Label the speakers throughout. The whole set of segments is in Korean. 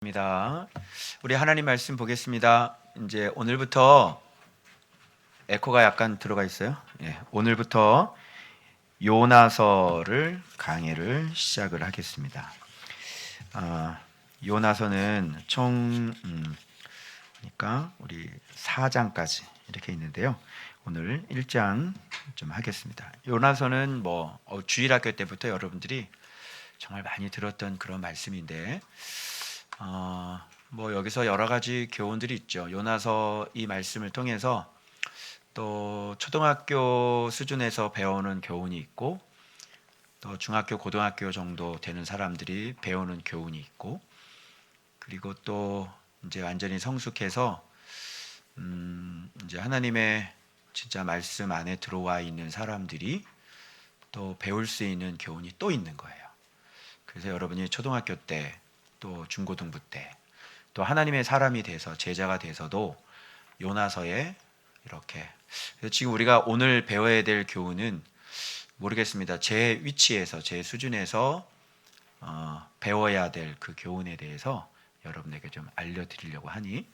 Speaker 1: 입니다. 우리 하나님 말씀 보겠습니다. 이제 오늘부터 에코가 약간 들어가 있어요. 오늘부터 요나서를 강의를 시작을 하겠습니다. 요나서는 총 그러니까 우리 4장까지 이렇게 있는데요. 오늘 1장 좀 하겠습니다. 요나서는 주일학교 때부터 여러분들이 정말 많이 들었던 그런 말씀인데 여기서 여러 가지 교훈들이 있죠. 요나서 이 말씀을 통해서 또 초등학교 수준에서 배우는 교훈이 있고 또 중학교, 고등학교 정도 되는 사람들이 배우는 교훈이 있고 그리고 또 이제 완전히 성숙해서 이제 하나님의 진짜 말씀 안에 들어와 있는 사람들이 또 배울 수 있는 교훈이 또 있는 거예요. 그래서 여러분이 초등학교 때 또 중고등부 때 또 하나님의 사람이 돼서 제자가 돼서도 요나서에 이렇게 지금 우리가 오늘 배워야 될 교훈은 모르겠습니다. 제 위치에서 제 수준에서 배워야 될 그 교훈에 대해서 여러분에게 좀 알려드리려고 하니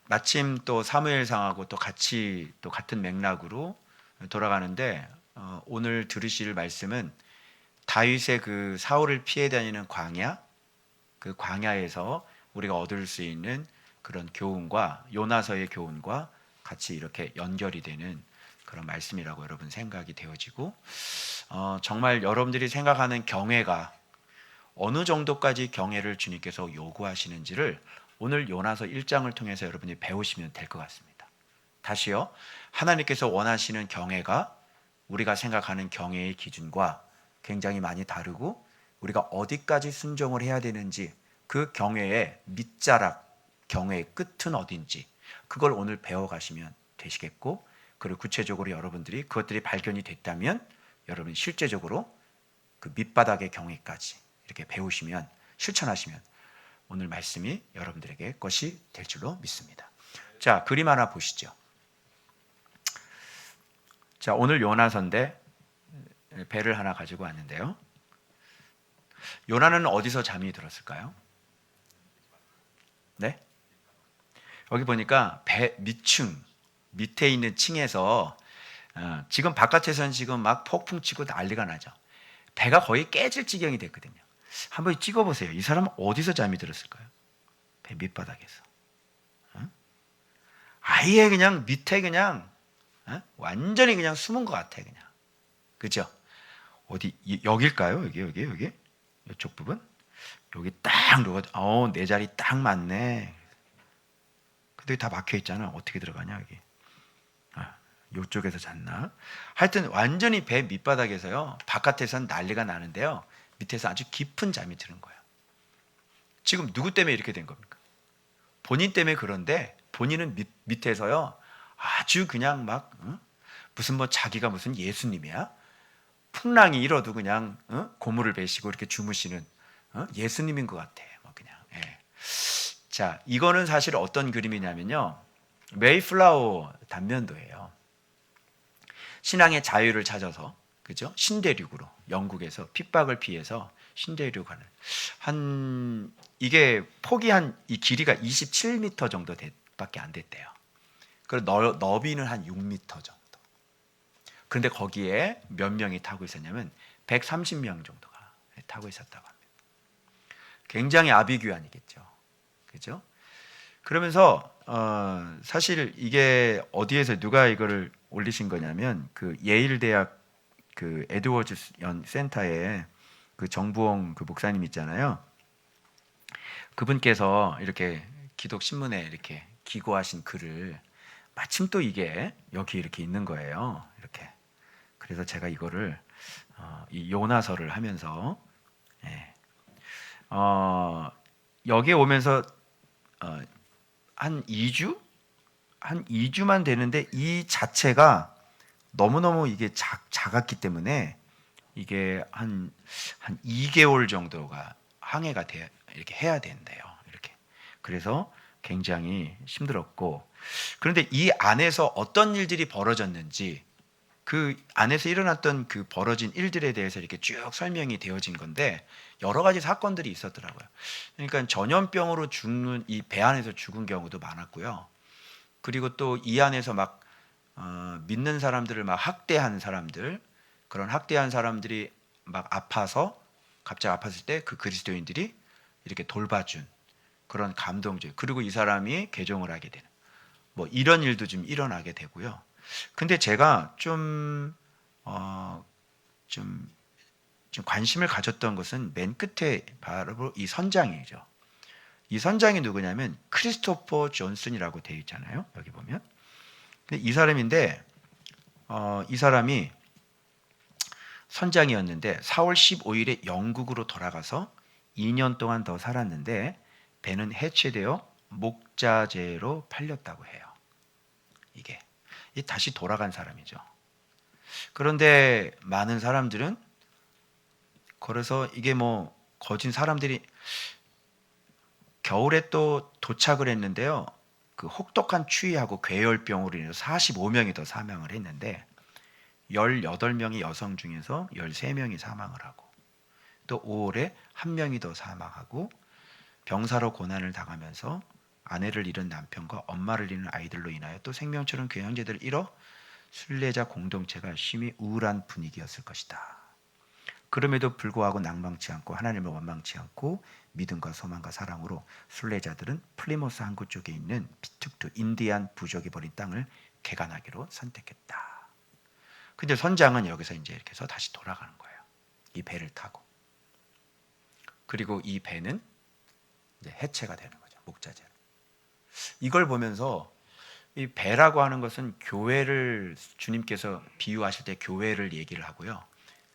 Speaker 1: 마침 또 사무엘상하고 또 같이 또 같은 맥락으로 돌아가는데 오늘 들으실 말씀은 다윗의 그 사울을 피해 다니는 광야, 그 광야에서 우리가 얻을 수 있는 그런 교훈과 요나서의 교훈과 같이 이렇게 연결이 되는 그런 말씀이라고 여러분 생각이 되어지고 정말 여러분들이 생각하는 경외가 어느 정도까지 경외를 주님께서 요구하시는지를 오늘 요나서 1장을 통해서 여러분이 배우시면 될 것 같습니다. 다시요. 하나님께서 원하시는 경외가 우리가 생각하는 경외의 기준과 굉장히 많이 다르고 우리가 어디까지 순종을 해야 되는지 그 경외의 밑자락, 경외의 끝은 어딘지 그걸 오늘 배워가시면 되시겠고 그리고 구체적으로 여러분들이 그것들이 발견이 됐다면 여러분이 실제적으로 그 밑바닥의 경외까지 이렇게 배우시면 실천하시면 오늘 말씀이 여러분들에게 것이 될 줄로 믿습니다. 자, 그림 하나 보시죠. 자, 오늘 요나서인데 배를 하나 가지고 왔는데요. 요나는 어디서 잠이 들었을까요? 네? 여기 보니까 배 밑층 밑에 있는 층에서 지금 바깥에서는 지금 막 폭풍 치고 난리가 나죠. 배가 거의 깨질 지경이 됐거든요. 한번 찍어보세요. 이 사람은 어디서 잠이 들었을까요? 배 밑바닥에서. 아예 그냥 밑에 그냥 완전히 그냥 숨은 것 같아 그냥. 그죠? 어디 여길까요? 여기 이쪽 부분 여기 딱 누가 내 자리 딱 맞네. 근데 다 막혀 있잖아. 어떻게 들어가냐 여기. 이쪽에서 잤나? 하여튼 완전히 배 밑바닥에서요. 바깥에서는 난리가 나는데요. 밑에서 아주 깊은 잠이 드는 거예요. 지금 누구 때문에 이렇게 된 겁니까? 본인 때문에 그런데 본인은 밑에서요. 아주 그냥 막 무슨 자기가 무슨 예수님이야? 풍랑이 일어도 그냥 고무를 베시고 이렇게 주무시는 예수님인 것 같아. 그냥. 예. 자, 이거는 사실 어떤 그림이냐면요. 메이플라워 단면도예요. 신앙의 자유를 찾아서 그죠? 신대륙으로 영국에서 핍박을 피해서 신대륙 하는 이게 폭이 이 길이가 27m 정도 밖에 안 됐대요. 그리고 너비는 한 6m 정도. 그런데 거기에 몇 명이 타고 있었냐면 130명 정도가 타고 있었다고 합니다. 굉장히 아비규환이겠죠. 그죠? 그러면서 사실 이게 어디에서 누가 이거를 올리신 거냐면 그 예일 대학 그 에드워즈 센터에 그 정부홍 그 목사님 있잖아요. 그분께서 이렇게 기독 신문에 이렇게 기고하신 글을 마침 또 이게 여기 이렇게 있는 거예요. 이렇게. 그래서 제가 이거를 이 요나서를 하면서 여기에 오면서 한 2주? 한 2주만 되는데 이 자체가 너무너무 이게 작았기 때문에 이게 한 2개월 정도가 항해가 이렇게 해야 된대요. 이렇게. 그래서 굉장히 힘들었고 그런데 이 안에서 어떤 일들이 벌어졌는지 그 안에서 일어났던 그 벌어진 일들에 대해서 이렇게 쭉 설명이 되어진 건데 여러 가지 사건들이 있었더라고요. 그러니까 전염병으로 죽는 이 배 안에서 죽은 경우도 많았고요. 그리고 또 이 안에서 막 믿는 사람들을 막 학대한 사람들, 그런 학대한 사람들이 막 아파서 갑자기 아팠을 때 그 그리스도인들이 이렇게 돌봐준 그런 감동적, 그리고 이 사람이 개종을 하게 되는 뭐 이런 일도 좀 일어나게 되고요. 근데 제가 좀, 좀 관심을 가졌던 것은 맨 끝에 바로 이 선장이죠. 이 선장이 누구냐면 크리스토퍼 존슨이라고 되어 있잖아요. 여기 보면. 근데 이 사람인데 이 사람이 선장이었는데 4월 15일에 영국으로 돌아가서 2년 동안 더 살았는데 배는 해체되어 목자재로 팔렸다고 해요. 이게 다시 돌아간 사람이죠. 그런데 많은 사람들은 그래서 이게 뭐 거진 사람들이 겨울에 또 도착을 했는데요. 그 혹독한 추위하고 괴열병으로 인해서 45명이 더 사망을 했는데 18명이 여성 중에서 13명이 사망을 하고 또 5월에 1명이 더 사망하고 병사로 고난을 당하면서 아내를 잃은 남편과 엄마를 잃은 아이들로 인하여 또 생명처럼 귀한 형제들을 잃어 순례자 공동체가 심히 우울한 분위기였을 것이다. 그럼에도 불구하고 낭망치 않고 하나님을 원망치 않고 믿음과 소망과 사랑으로 순례자들은 플리모스 항구 쪽에 있는 피툭투 인디안 부족이 버린 땅을 개간하기로 선택했다. 근데 선장은 여기서 이제 이렇게 해서 다시 돌아가는 거예요. 이 배를 타고. 그리고 이 배는 이제 해체가 되는 거죠. 목자재로. 이걸 보면서 이 배라고 하는 것은 교회를 주님께서 비유하실 때 교회를 얘기를 하고요.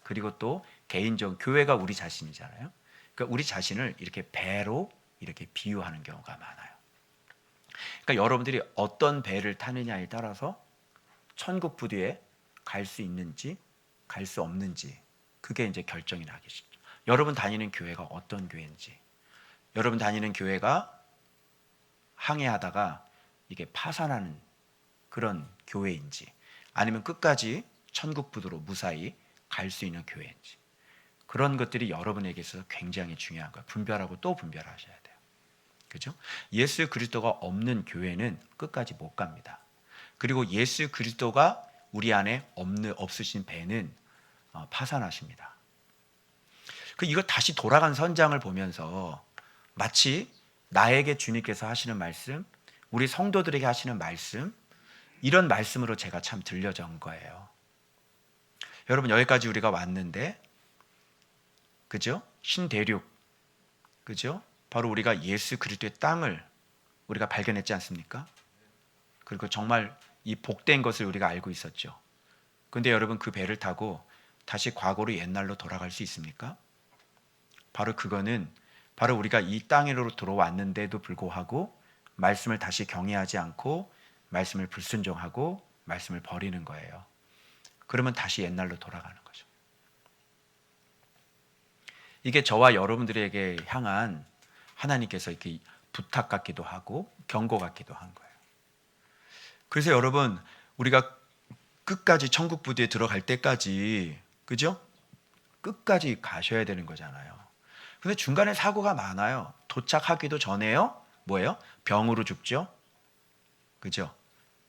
Speaker 1: 그리고 또 개인적 교회가 우리 자신이잖아요. 그러니까 우리 자신을 이렇게 배로 이렇게 비유하는 경우가 많아요. 그러니까 여러분들이 어떤 배를 타느냐에 따라서 천국 부두에 갈 수 있는지 갈 수 없는지 그게 이제 결정이 나겠죠. 여러분 다니는 교회가 어떤 교회인지, 여러분 다니는 교회가 항해하다가 이게 파산하는 그런 교회인지, 아니면 끝까지 천국 부두로 무사히 갈 수 있는 교회인지, 그런 것들이 여러분에게 있어서 굉장히 중요한 거예요. 분별하고 또 분별하셔야 돼요. 그죠? 예수 그리스도가 없는 교회는 끝까지 못 갑니다. 그리고 예수 그리스도가 우리 안에 없으신 배는 파산하십니다. 이거 다시 돌아간 선장을 보면서 마치 나에게 주님께서 하시는 말씀, 우리 성도들에게 하시는 말씀, 이런 말씀으로 제가 참 들려진 거예요. 여러분 여기까지 우리가 왔는데, 그죠? 신대륙, 그죠? 바로 우리가 예수 그리스도의 땅을 우리가 발견했지 않습니까? 그리고 정말 이 복된 것을 우리가 알고 있었죠. 그런데 여러분 그 배를 타고 다시 과거로 옛날로 돌아갈 수 있습니까? 바로 그거는 바로 우리가 이 땅으로 들어왔는데도 불구하고 말씀을 다시 경외하지 않고 말씀을 불순종하고 말씀을 버리는 거예요. 그러면 다시 옛날로 돌아가는 거죠. 이게 저와 여러분들에게 향한 하나님께서 이렇게 부탁 같기도 하고 경고 같기도 한 거예요. 그래서 여러분 우리가 끝까지 천국 부두에 들어갈 때까지, 그죠? 끝까지 가셔야 되는 거잖아요. 근데 중간에 사고가 많아요. 도착하기도 전에요. 뭐예요? 병으로 죽죠. 그죠?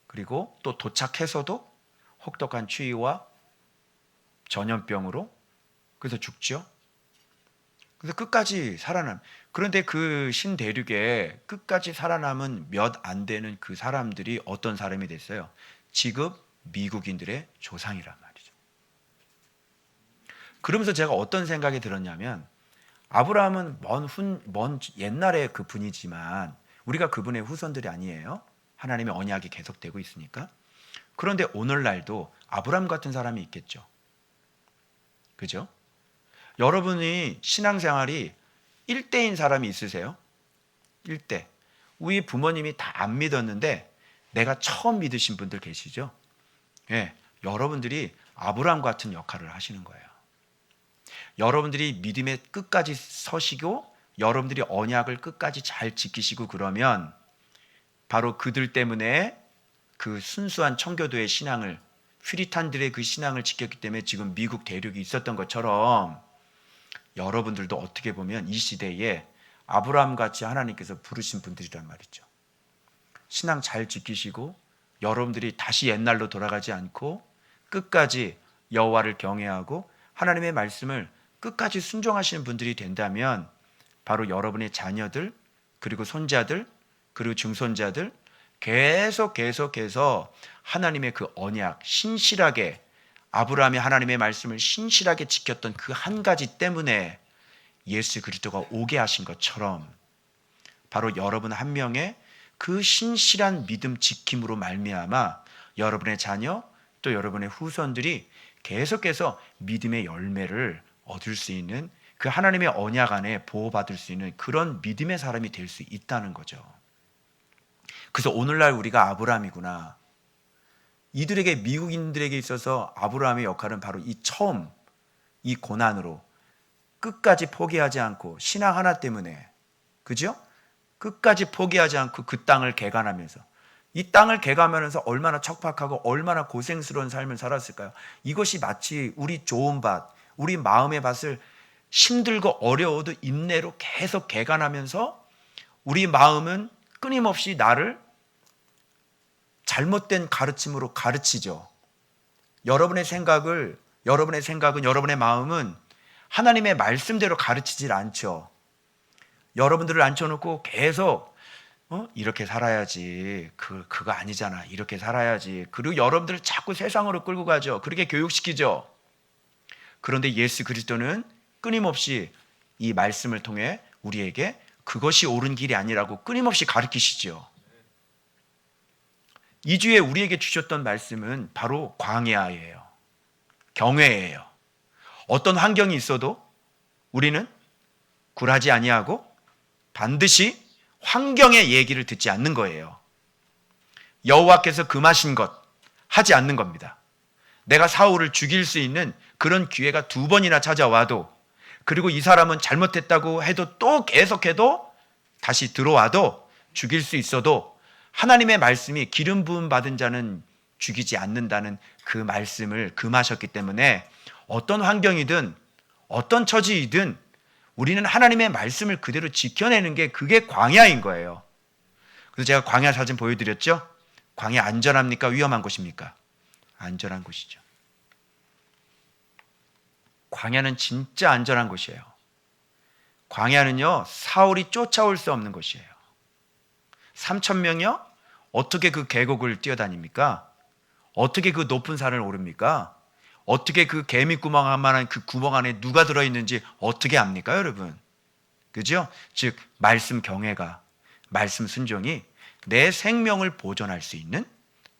Speaker 1: 그리고 또 도착해서도 혹독한 추위와 전염병으로 그래서 죽죠. 그래서 끝까지 살아남. 그런데 그 신대륙에 끝까지 살아남은 몇 안 되는 그 사람들이 어떤 사람이 됐어요? 지금 미국인들의 조상이란 말이죠. 그러면서 제가 어떤 생각이 들었냐면, 아브라함은 먼 옛날의 그 분이지만 우리가 그분의 후손들이 아니에요. 하나님의 언약이 계속되고 있으니까. 그런데 오늘날도 아브라함 같은 사람이 있겠죠. 그죠? 여러분이 신앙생활이 1대인 사람이 있으세요? 1대. 우리 부모님이 다 안 믿었는데 내가 처음 믿으신 분들 계시죠? 예, 여러분들이 아브라함 같은 역할을 하시는 거예요. 여러분들이 믿음의 끝까지 서시고 여러분들이 언약을 끝까지 잘 지키시고 그러면 바로 그들 때문에 그 순수한 청교도의 신앙을 퓨리탄들의 그 신앙을 지켰기 때문에 지금 미국 대륙이 있었던 것처럼 여러분들도 어떻게 보면 이 시대에 아브라함 같이 하나님께서 부르신 분들이란 말이죠. 신앙 잘 지키시고 여러분들이 다시 옛날로 돌아가지 않고 끝까지 여호와를 경외하고 하나님의 말씀을 끝까지 순종하시는 분들이 된다면 바로 여러분의 자녀들 그리고 손자들 그리고 증손자들 계속해서 하나님의 그 언약 신실하게 아브라함이 하나님의 말씀을 신실하게 지켰던 그 한 가지 때문에 예수 그리스도가 오게 하신 것처럼 바로 여러분 한 명의 그 신실한 믿음 지킴으로 말미암아 여러분의 자녀 또 여러분의 후손들이 계속해서 믿음의 열매를 얻을 수 있는 그 하나님의 언약 안에 보호받을 수 있는 그런 믿음의 사람이 될 수 있다는 거죠. 그래서 오늘날 우리가 아브라함이구나. 이들에게 미국인들에게 있어서 아브라함의 역할은 바로 이 처음 이 고난으로 끝까지 포기하지 않고 신앙 하나 때문에 그죠? 끝까지 포기하지 않고 그 땅을 개간하면서 이 땅을 개간하면서 얼마나 척박하고 얼마나 고생스러운 삶을 살았을까요? 이것이 마치 우리 좋은 밭, 우리 마음의 밭을 힘들고 어려워도 인내로 계속 개간하면서 우리 마음은 끊임없이 나를 잘못된 가르침으로 가르치죠. 여러분의 생각은 여러분의 마음은 하나님의 말씀대로 가르치질 않죠. 여러분들을 앉혀놓고 계속 이렇게 살아야지. 그거 아니잖아. 이렇게 살아야지. 그리고 여러분들을 자꾸 세상으로 끌고 가죠. 그렇게 교육시키죠. 그런데 예수 그리스도는 끊임없이 이 말씀을 통해 우리에게 그것이 옳은 길이 아니라고 끊임없이 가르치시죠. 이 주에 우리에게 주셨던 말씀은 바로 광야예요. 경외예요. 어떤 환경이 있어도 우리는 굴하지 아니하고 반드시 환경의 얘기를 듣지 않는 거예요. 여호와께서 금하신 것 하지 않는 겁니다. 내가 사울을 죽일 수 있는 그런 기회가 2번이나 찾아와도 그리고 이 사람은 잘못했다고 해도 또 계속해도 다시 들어와도 죽일 수 있어도 하나님의 말씀이 기름 부음 받은 자는 죽이지 않는다는 그 말씀을 금하셨기 때문에 어떤 환경이든 어떤 처지이든 우리는 하나님의 말씀을 그대로 지켜내는 게 그게 광야인 거예요. 그래서 제가 광야 사진 보여드렸죠? 광야 안전합니까? 위험한 곳입니까? 안전한 곳이죠. 광야는 진짜 안전한 곳이에요. 광야는요, 사울이 쫓아올 수 없는 곳이에요. 3,000명이요? 어떻게 그 계곡을 뛰어다닙니까? 어떻게 그 높은 산을 오릅니까? 어떻게 그 개미구멍만한 그 구멍 안에 누가 들어있는지 어떻게 압니까, 여러분? 그죠? 즉, 말씀 경외가, 말씀 순종이 내 생명을 보존할 수 있는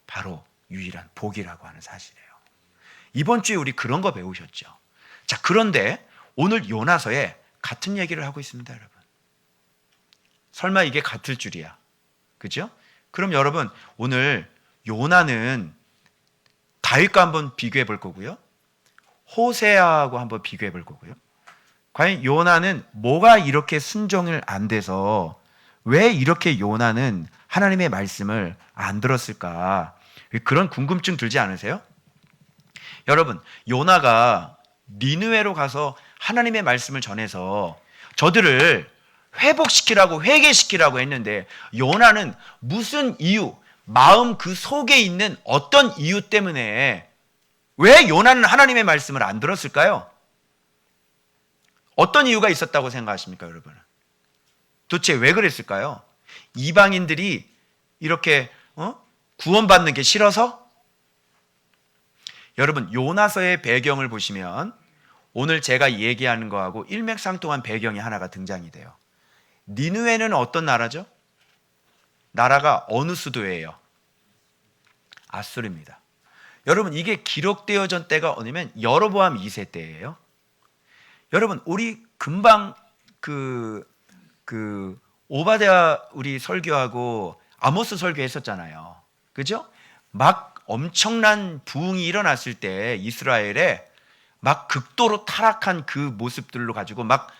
Speaker 1: 바로 유일한 복이라고 하는 사실이에요. 이번 주에 우리 그런 거 배우셨죠? 자, 그런데 오늘 요나서에 같은 얘기를 하고 있습니다, 여러분. 설마 이게 같을 줄이야. 그죠? 그럼 여러분, 오늘 요나는 다윗과 한번 비교해 볼 거고요. 호세아하고 한번 비교해 볼 거고요. 과연 요나는 뭐가 이렇게 순종을 안 돼서 왜 이렇게 요나는 하나님의 말씀을 안 들었을까? 그런 궁금증 들지 않으세요? 여러분, 요나가 니느웨로 가서 하나님의 말씀을 전해서 저들을 회복시키라고 회개시키라고 했는데 요나는 무슨 이유, 마음 그 속에 있는 어떤 이유 때문에 왜 요나는 하나님의 말씀을 안 들었을까요? 어떤 이유가 있었다고 생각하십니까, 여러분? 도대체 왜 그랬을까요? 이방인들이 이렇게 구원받는 게 싫어서? 여러분, 요나서의 배경을 보시면 오늘 제가 얘기하는 거하고 일맥상통한 배경이 하나가 등장이 돼요. 니느웨는 어떤 나라죠? 나라가 어느 수도예요? 아수르입니다. 여러분, 이게 기록되어진 때가 어디냐면 여로보암 2세 때예요. 여러분, 우리 금방 오바댜 우리 설교하고 아모스 설교했었잖아요. 그죠? 막 엄청난 부흥이 일어났을 때 이스라엘에 막 극도로 타락한 그 모습들로 가지고 막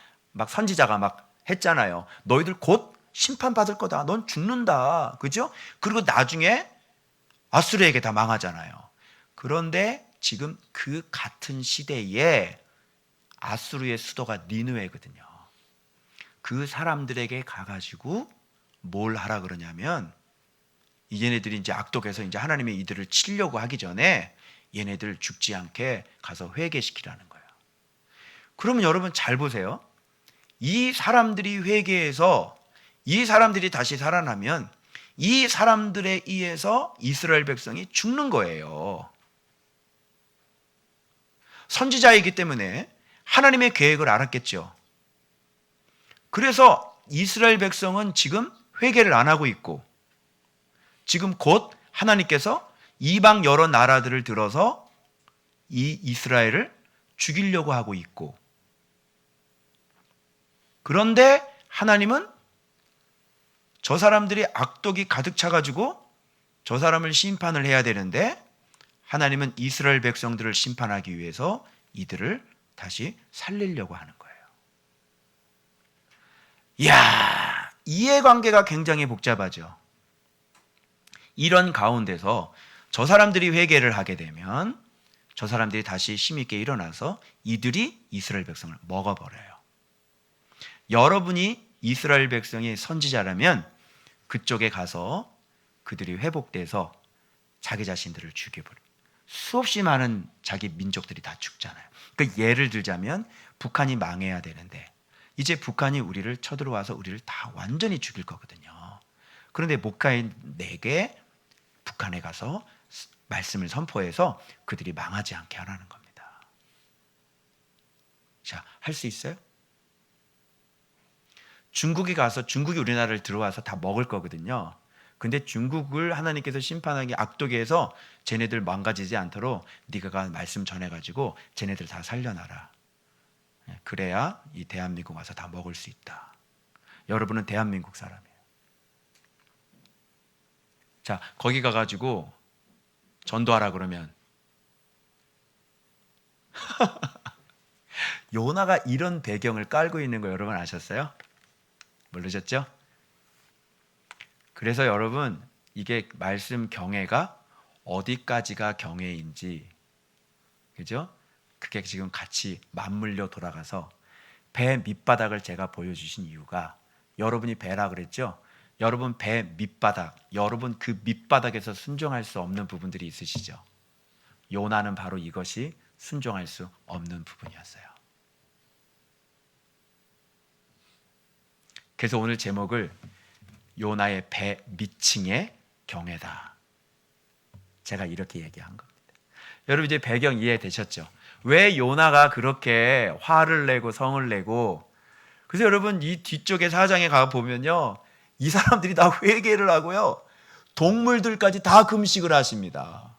Speaker 1: 선지자가 막 했잖아요. 너희들 곧 심판받을 거다. 넌 죽는다. 그죠? 그리고 나중에 아수르에게 다 망하잖아요. 그런데 지금 그 같은 시대에 아수르의 수도가 니느웨거든요. 그 사람들에게 가가지고 뭘 하라 그러냐면, 얘네들이 이제 악독해서 이제 하나님이 이들을 치려고 하기 전에 얘네들 죽지 않게 가서 회개시키라는 거예요. 그러면 여러분 잘 보세요. 이 사람들이 회개해서 이 사람들이 다시 살아나면 이 사람들에 의해서 이스라엘 백성이 죽는 거예요. 선지자이기 때문에 하나님의 계획을 알았겠죠. 그래서 이스라엘 백성은 지금 회개를 안 하고 있고, 지금 곧 하나님께서 이방 여러 나라들을 들어서 이 이스라엘을 죽이려고 하고 있고, 그런데 하나님은 저 사람들이 악독이 가득 차가지고 저 사람을 심판을 해야 되는데, 하나님은 이스라엘 백성들을 심판하기 위해서 이들을 다시 살리려고 하는 거예요. 이야, 이해관계가 굉장히 복잡하죠. 이런 가운데서 저 사람들이 회개를 하게 되면 저 사람들이 다시 힘있게 일어나서 이들이 이스라엘 백성을 먹어버려요. 여러분이 이스라엘 백성의 선지자라면 그쪽에 가서 그들이 회복돼서 자기 자신들을 죽여버려요. 수없이 많은 자기 민족들이 다 죽잖아요. 그러니까 예를 들자면 북한이 망해야 되는데 이제 북한이 우리를 쳐들어와서 우리를 다 완전히 죽일 거거든요. 그런데 목사님에게 북한에 가서 말씀을 선포해서 그들이 망하지 않게 하라는 겁니다. 자, 할 수 있어요? 중국이 가서 중국이 우리나라를 들어와서 다 먹을 거거든요. 근데 중국을 하나님께서 심판하기 악독이 해서 쟤네들 망가지지 않도록 네가 가 말씀 전해가지고 쟤네들 다 살려놔라. 그래야 이 대한민국 와서 다 먹을 수 있다. 여러분은 대한민국 사람이에요. 자, 거기 가가지고 전도하라 그러면 요나가 이런 배경을 깔고 있는 거 여러분 아셨어요? 모르셨죠? 그래서 여러분 이게 말씀 경애가 어디까지가 경애인지, 그죠? 그게 지금 같이 맞물려 돌아가서 배 밑바닥을 제가 보여주신 이유가, 여러분이 배라 그랬죠? 여러분 배 밑바닥, 여러분 그 밑바닥에서 순종할 수 없는 부분들이 있으시죠? 요나는 바로 이것이 순종할 수 없는 부분이었어요. 그래서 오늘 제목을 요나의 배 밑층의 경애다, 제가 이렇게 얘기한 겁니다. 여러분 이제 배경 이해되셨죠? 왜 요나가 그렇게 화를 내고 성을 내고. 그래서 여러분 이 뒤쪽에 4장에 가보면요, 이 사람들이 다 회개를 하고요, 동물들까지 다 금식을 하십니다.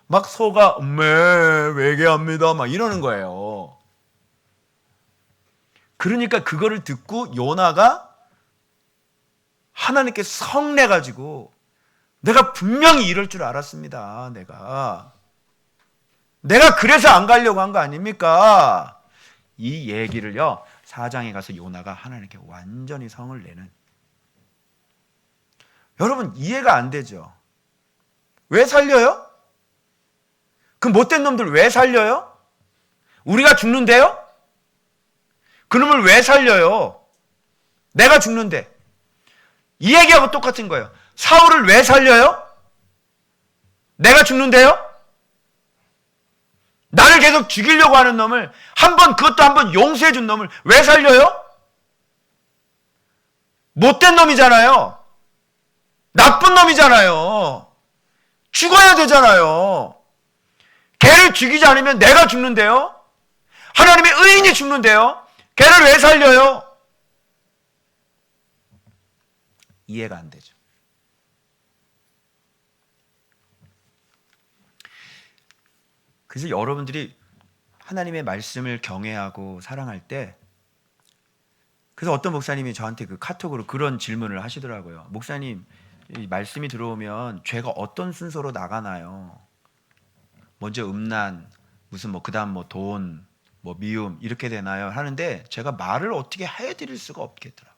Speaker 1: 막 소가 회개합니다 막 이러는 거예요. 그러니까 그거를 듣고 요나가 하나님께 성내가지고, 내가 분명히 이럴 줄 알았습니다. 내가 그래서 안 가려고 한 거 아닙니까? 이 얘기를요 4장에 가서 요나가 하나님께 완전히 성을 내는. 여러분 이해가 안 되죠? 왜 살려요? 그 못된 놈들 왜 살려요? 우리가 죽는데요? 그놈을 왜 살려요? 내가 죽는데. 이 얘기하고 똑같은 거예요. 사울을 왜 살려요? 내가 죽는데요? 나를 계속 죽이려고 하는 놈을, 그것도 한번 용서해 준 놈을 왜 살려요? 못된 놈이잖아요. 나쁜 놈이잖아요. 죽어야 되잖아요. 걔를 죽이지 않으면 내가 죽는데요? 하나님의 의인이 죽는데요? 걔를 왜 살려요? 이해가 안 되죠. 그래서 여러분들이 하나님의 말씀을 경외하고 사랑할 때, 그래서 어떤 목사님이 저한테 그 카톡으로 그런 질문을 하시더라고요. 목사님, 이 말씀이 들어오면 죄가 어떤 순서로 나가나요? 먼저 음란, 무슨 그다음 돈, 미움 이렇게 되나요? 하는데 제가 말을 어떻게 해드릴 수가 없겠더라고요.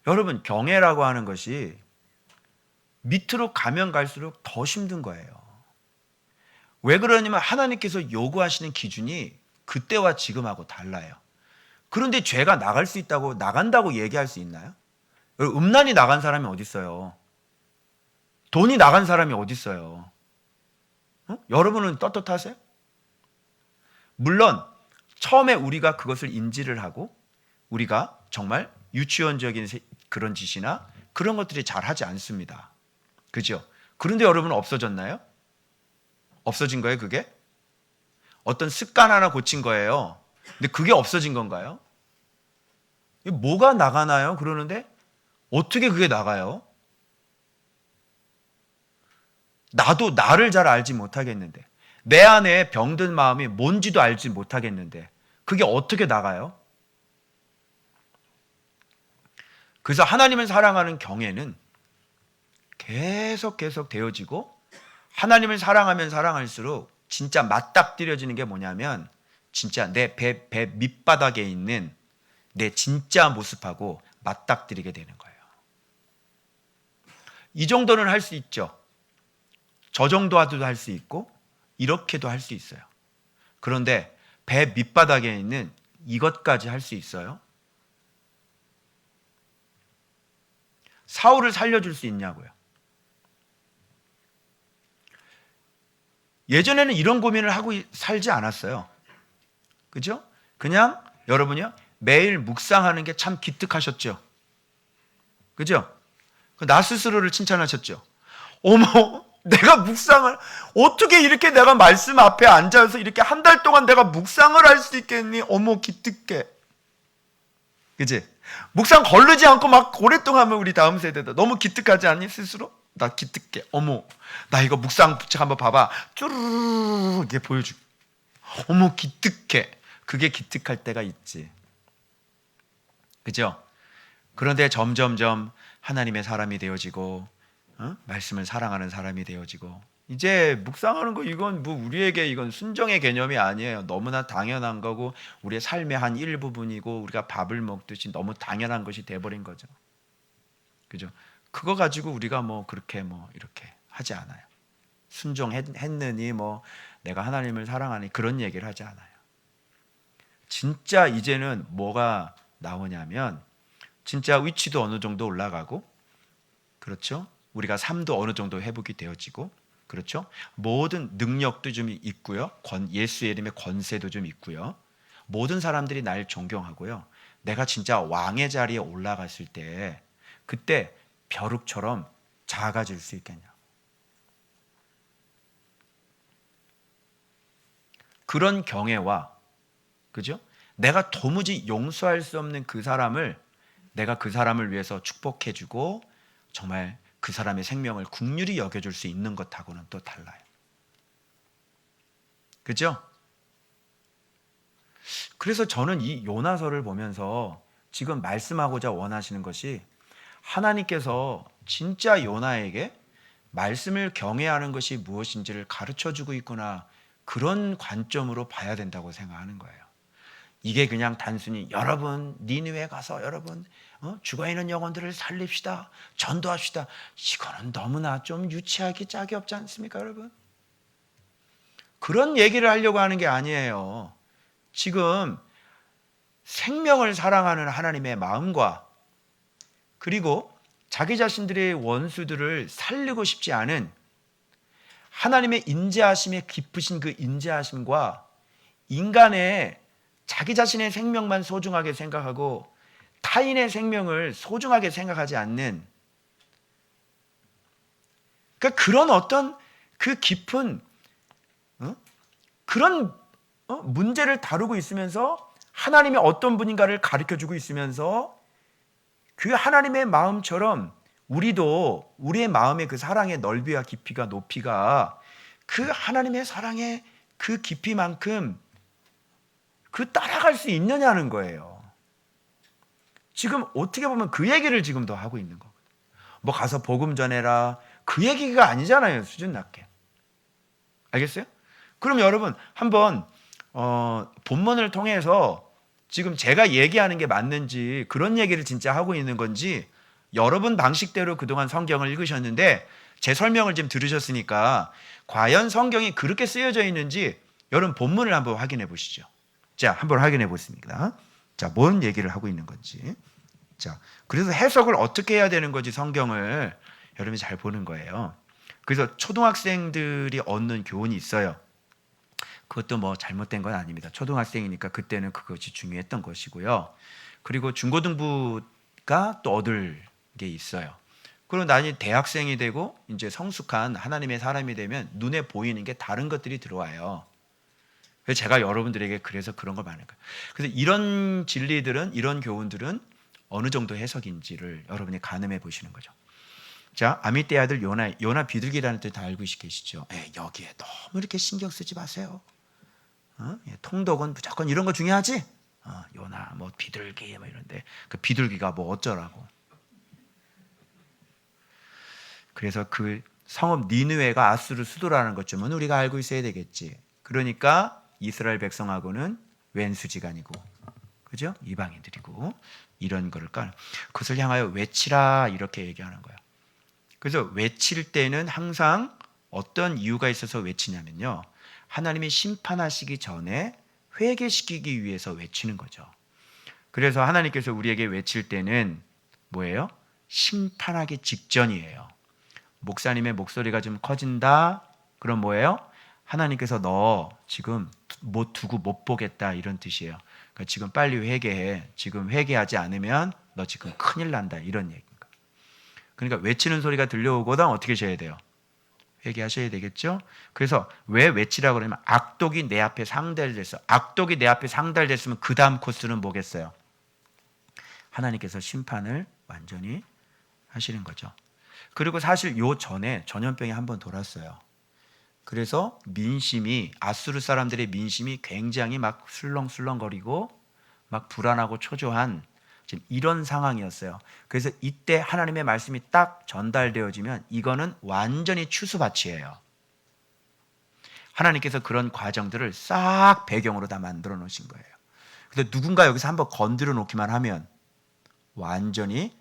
Speaker 1: 여러분 경애라고 하는 것이 밑으로 가면 갈수록 더 힘든 거예요. 왜 그러냐면 하나님께서 요구하시는 기준이 그때와 지금하고 달라요. 그런데 죄가 나갈 수 있다고 나간다고 얘기할 수 있나요? 음란이 나간 사람이 어디 있어요? 돈이 나간 사람이 어디 있어요? 여러분은 떳떳하세요? 물론 처음에 우리가 그것을 인지를 하고 우리가 정말 유치원적인 그런 짓이나 그런 것들이 잘 하지 않습니다. 그죠? 그런데 여러분 없어졌나요? 없어진 거예요, 그게? 어떤 습관 하나 고친 거예요. 근데 그게 없어진 건가요? 뭐가 나가나요? 그러는데 어떻게 그게 나가요? 나도 나를 잘 알지 못하겠는데, 내 안에 병든 마음이 뭔지도 알지 못하겠는데 그게 어떻게 나가요? 그래서 하나님을 사랑하는 경애는 계속 되어지고, 하나님을 사랑하면 사랑할수록 진짜 맞닥뜨려지는 게 뭐냐면 진짜 내 배 밑바닥에 있는 내 진짜 모습하고 맞닥뜨리게 되는 거예요. 이 정도는 할 수 있죠. 저 정도도 할 수 있고 이렇게도 할 수 있어요. 그런데 배 밑바닥에 있는 이것까지 할 수 있어요? 사울을 살려줄 수 있냐고요. 예전에는 이런 고민을 하고 살지 않았어요. 그죠? 그냥 여러분이요, 매일 묵상하는 게 참 기특하셨죠. 그죠? 나 스스로를 칭찬하셨죠. 어머, 내가 묵상을 어떻게 이렇게 내가 말씀 앞에 앉아서 이렇게 한 달 동안 내가 묵상을 할 수 있겠니? 어머, 기특해. 그지? 묵상 거르지 않고 막 오랫동안 하면 우리 다음 세대다. 너무 기특하지 않니 스스로? 나 기특해. 어머, 나 이거 묵상 부책 한번 봐봐. 쭈르르 이게 보여줄게. 어머, 기특해. 그게 기특할 때가 있지. 그죠? 그런데 점점점 하나님의 사람이 되어지고, 말씀을 사랑하는 사람이 되어지고, 이제 묵상하는 거 이건 뭐 우리에게 이건 순정의 개념이 아니에요. 너무나 당연한 거고 우리의 삶의 한 일부분이고 우리가 밥을 먹듯이 너무 당연한 것이 돼버린 거죠. 그죠? 그거 가지고 우리가 뭐 그렇게 뭐 이렇게 하지 않아요. 순종했느니 뭐 내가 하나님을 사랑하니 그런 얘기를 하지 않아요. 진짜 이제는 뭐가 나오냐면 진짜 위치도 어느 정도 올라가고, 그렇죠? 우리가 삶도 어느 정도 회복이 되어지고, 그렇죠? 모든 능력도 좀 있고요. 예수의 이름의 권세도 좀 있고요. 모든 사람들이 날 존경하고요. 내가 진짜 왕의 자리에 올라갔을 때 그때 벼룩처럼 작아질 수 있겠냐. 그런 경애와, 그죠? 내가 도무지 용서할 수 없는 그 사람을 내가 그 사람을 위해서 축복해주고 정말 그 사람의 생명을 긍휼히 여겨줄 수 있는 것하고는 또 달라요. 그죠? 그래서 저는 이 요나서를 보면서 지금 말씀하고자 원하시는 것이 하나님께서 진짜 요나에게 말씀을 경외하는 것이 무엇인지를 가르쳐주고 있구나, 그런 관점으로 봐야 된다고 생각하는 거예요. 이게 그냥 단순히 여러분 니느웨 가서 여러분 죽어있는 영혼들을 살립시다, 전도합시다, 이거는 너무나 좀 유치하기 짝이 없지 않습니까 여러분? 그런 얘기를 하려고 하는 게 아니에요. 지금 생명을 사랑하는 하나님의 마음과 그리고 자기 자신들의 원수들을 살리고 싶지 않은 하나님의 인자하심에 깊으신 그 인자하심과 인간의 자기 자신의 생명만 소중하게 생각하고 타인의 생명을 소중하게 생각하지 않는, 그러니까 그런 어떤 그 깊은 그런 문제를 다루고 있으면서 하나님이 어떤 분인가를 가르쳐주고 있으면서 그 하나님의 마음처럼 우리도 우리의 마음의 그 사랑의 넓이와 깊이가 높이가 그 하나님의 사랑의 그 깊이만큼 그 따라갈 수 있느냐는 거예요. 지금 어떻게 보면 그 얘기를 지금 더 하고 있는 거거든요. 뭐 가서 복음 전해라 그 얘기가 아니잖아요. 수준 낮게. 알겠어요? 그럼 여러분 한번 본문을 통해서 지금 제가 얘기하는 게 맞는지, 그런 얘기를 진짜 하고 있는 건지 여러분 방식대로 그동안 성경을 읽으셨는데 제 설명을 좀 들으셨으니까 과연 성경이 그렇게 쓰여져 있는지 여러분 본문을 한번 확인해 보시죠. 자, 한번 확인해 보겠습니다. 자, 뭔 얘기를 하고 있는 건지. 자, 그래서 해석을 어떻게 해야 되는 건지 성경을 여러분이 잘 보는 거예요. 그래서 초등학생들이 얻는 교훈이 있어요. 그것도 뭐 잘못된 건 아닙니다. 초등학생이니까 그때는 그것이 중요했던 것이고요. 그리고 중고등부가 또 얻을 게 있어요. 그리고 나중에 대학생이 되고 이제 성숙한 하나님의 사람이 되면 눈에 보이는 게 다른 것들이 들어와요. 그래서 제가 여러분들에게 그래서 그런 걸 말하는 거예요. 그래서 이런 진리들은, 이런 교훈들은 어느 정도 해석인지를 여러분이 가늠해 보시는 거죠. 자, 아미떼 아들 요나 비둘기라는 뜻 다 알고 계시죠? 여기에 너무 이렇게 신경 쓰지 마세요. 통독은 무조건 이런 거 중요하지? 요나 뭐 비둘기 뭐 이런데 그 비둘기가 뭐 어쩌라고. 그래서 그 성읍 니느웨가 아수르 수도라는 것쯤은 우리가 알고 있어야 되겠지. 그러니까 이스라엘 백성하고는 왼수지간이고, 그죠? 이방인들이고 이런 거를 그것을 향하여 외치라 이렇게 얘기하는 거예요. 그래서 외칠 때는 항상 어떤 이유가 있어서 외치냐면요, 하나님이 심판하시기 전에 회개시키기 위해서 외치는 거죠. 그래서 하나님께서 우리에게 외칠 때는 뭐예요? 심판하기 직전이에요. 목사님의 목소리가 좀 커진다? 그럼 뭐예요? 하나님께서 너 지금 못 두고 못 보겠다 이런 뜻이에요. 그러니까 지금 빨리 회개해. 지금 회개하지 않으면 너 지금 큰일 난다 이런 얘기입니다. 그러니까 외치는 소리가 들려오거든 어떻게 하셔야 돼요? 회개하셔야 되겠죠? 그래서 왜 외치라고 그러냐면 악독이 내 앞에 상달됐어. 악독이 내 앞에 상달됐으면 그 다음 코스는 뭐겠어요? 하나님께서 심판을 완전히 하시는 거죠. 그리고 사실 요 전에 전염병이 한번 돌았어요. 그래서 민심이, 아수르 사람들의 민심이 굉장히 막 술렁술렁거리고 막 불안하고 초조한 지금 이런 상황이었어요. 그래서 이때 하나님의 말씀이 딱 전달되어지면 이거는 완전히 추수밭이에요. 하나님께서 그런 과정들을 싹 배경으로 다 만들어 놓으신 거예요. 그래서 누군가 여기서 한번 건드려 놓기만 하면 완전히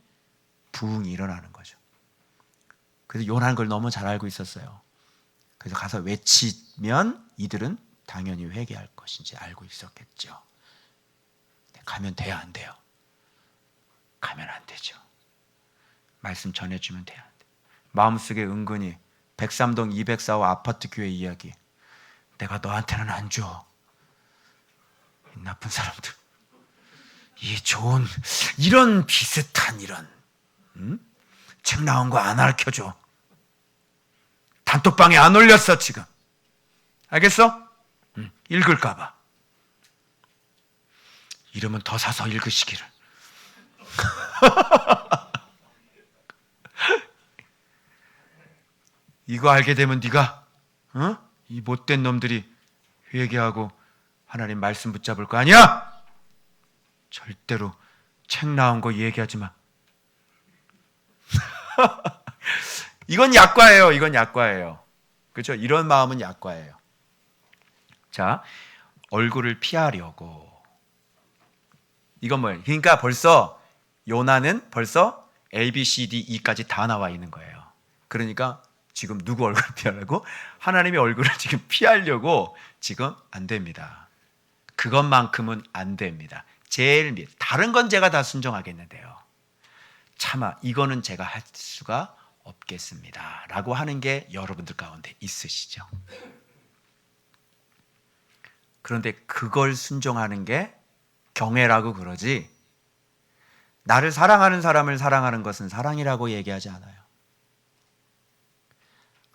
Speaker 1: 부흥이 일어나는 거죠. 그래서 요나는 걸 너무 잘 알고 있었어요. 그래서 가서 외치면 이들은 당연히 회개할 것인지 알고 있었겠죠. 가면 돼요, 안 돼요? 가면 안 되죠. 말씀 전해주면 돼요, 안 돼요? 마음속에 은근히 103동 204호 아파트 교회 이야기, 내가 너한테는 안 줘. 이 나쁜 사람들. 이 좋은 이런 비슷한 이런 책 나온 거 안 알려줘. 단톡방에 안 올렸어 지금. 알겠어? 읽을까 봐. 이러면 더 사서 읽으시기를. 이거 알게 되면 네가 이 못된 놈들이 회개하고 하나님 말씀 붙잡을 거 아니야? 절대로 책 나온 거 얘기하지 마. 이건 약과예요. 이건 약과예요. 그렇죠? 이런 마음은 약과예요. 자, 얼굴을 피하려고. 이건 뭐예요? 그러니까 벌써 요나는 벌써 A, B, C, D, E까지 다 나와 있는 거예요. 그러니까 지금 누구 얼굴을 피하려고? 하나님의 얼굴을 지금 피하려고 지금 안 됩니다. 그것만큼은 안 됩니다. 제일 다른 건 제가 다 순종하겠는데요. 차마 이거는 제가 할 수가 없겠습니다. 라고 하는 게 여러분들 가운데 있으시죠. 그런데 그걸 순종하는 게 경외라고 그러지, 나를 사랑하는 사람을 사랑하는 것은 사랑이라고 얘기하지 않아요.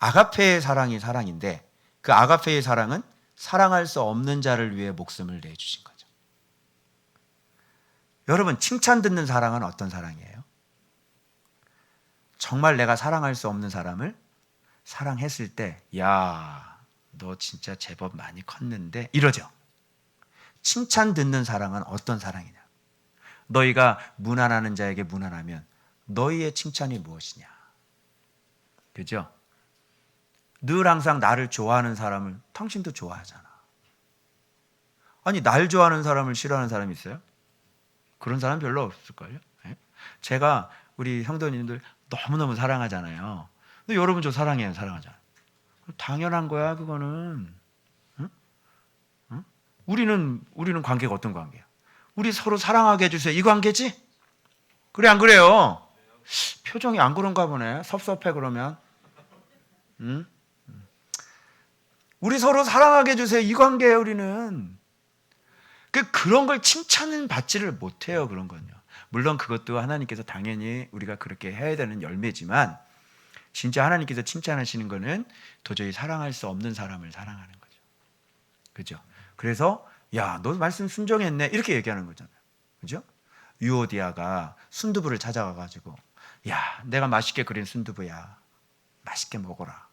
Speaker 1: 아가페의 사랑이 사랑인데 그 아가페의 사랑은 사랑할 수 없는 자를 위해 목숨을 내주신 거죠. 여러분, 칭찬 듣는 사랑은 어떤 사랑이에요? 정말 내가 사랑할 수 없는 사람을 사랑했을 때, 야, 너 진짜 제법 많이 컸는데, 이러죠. 칭찬 듣는 사랑은 어떤 사랑이냐? 너희가 무난하는 자에게 무난하면 너희의 칭찬이 무엇이냐? 그죠? 늘 항상 나를 좋아하는 사람을 당신도 좋아하잖아. 아니, 날 좋아하는 사람을 싫어하는 사람이 있어요? 그런 사람 별로 없을걸요? 제가 우리 성도님들 너무너무 사랑하잖아요. 근데 여러분 저 사랑해요, 사랑하잖아요. 당연한 거야, 그거는. 응? 응? 우리는 관계가 어떤 관계야? 우리 서로 사랑하게 해주세요. 이 관계지? 그래, 안 그래요? 표정이 안 그런가 보네. 섭섭해, 그러면. 응? 우리 서로 사랑하게 해주세요. 이 관계예요, 우리는. 그런 걸 칭찬은 받지를 못해요, 그런 건요. 물론 그것도 하나님께서 당연히 우리가 그렇게 해야 되는 열매지만, 진짜 하나님께서 칭찬하시는 거는 도저히 사랑할 수 없는 사람을 사랑하는 거죠. 그죠? 그래서 야, 너 말씀 순종했네, 이렇게 얘기하는 거잖아요. 그죠? 유오디아가 순두부를 찾아가가지고, 야, 내가 맛있게 그린 순두부야, 맛있게 먹어라.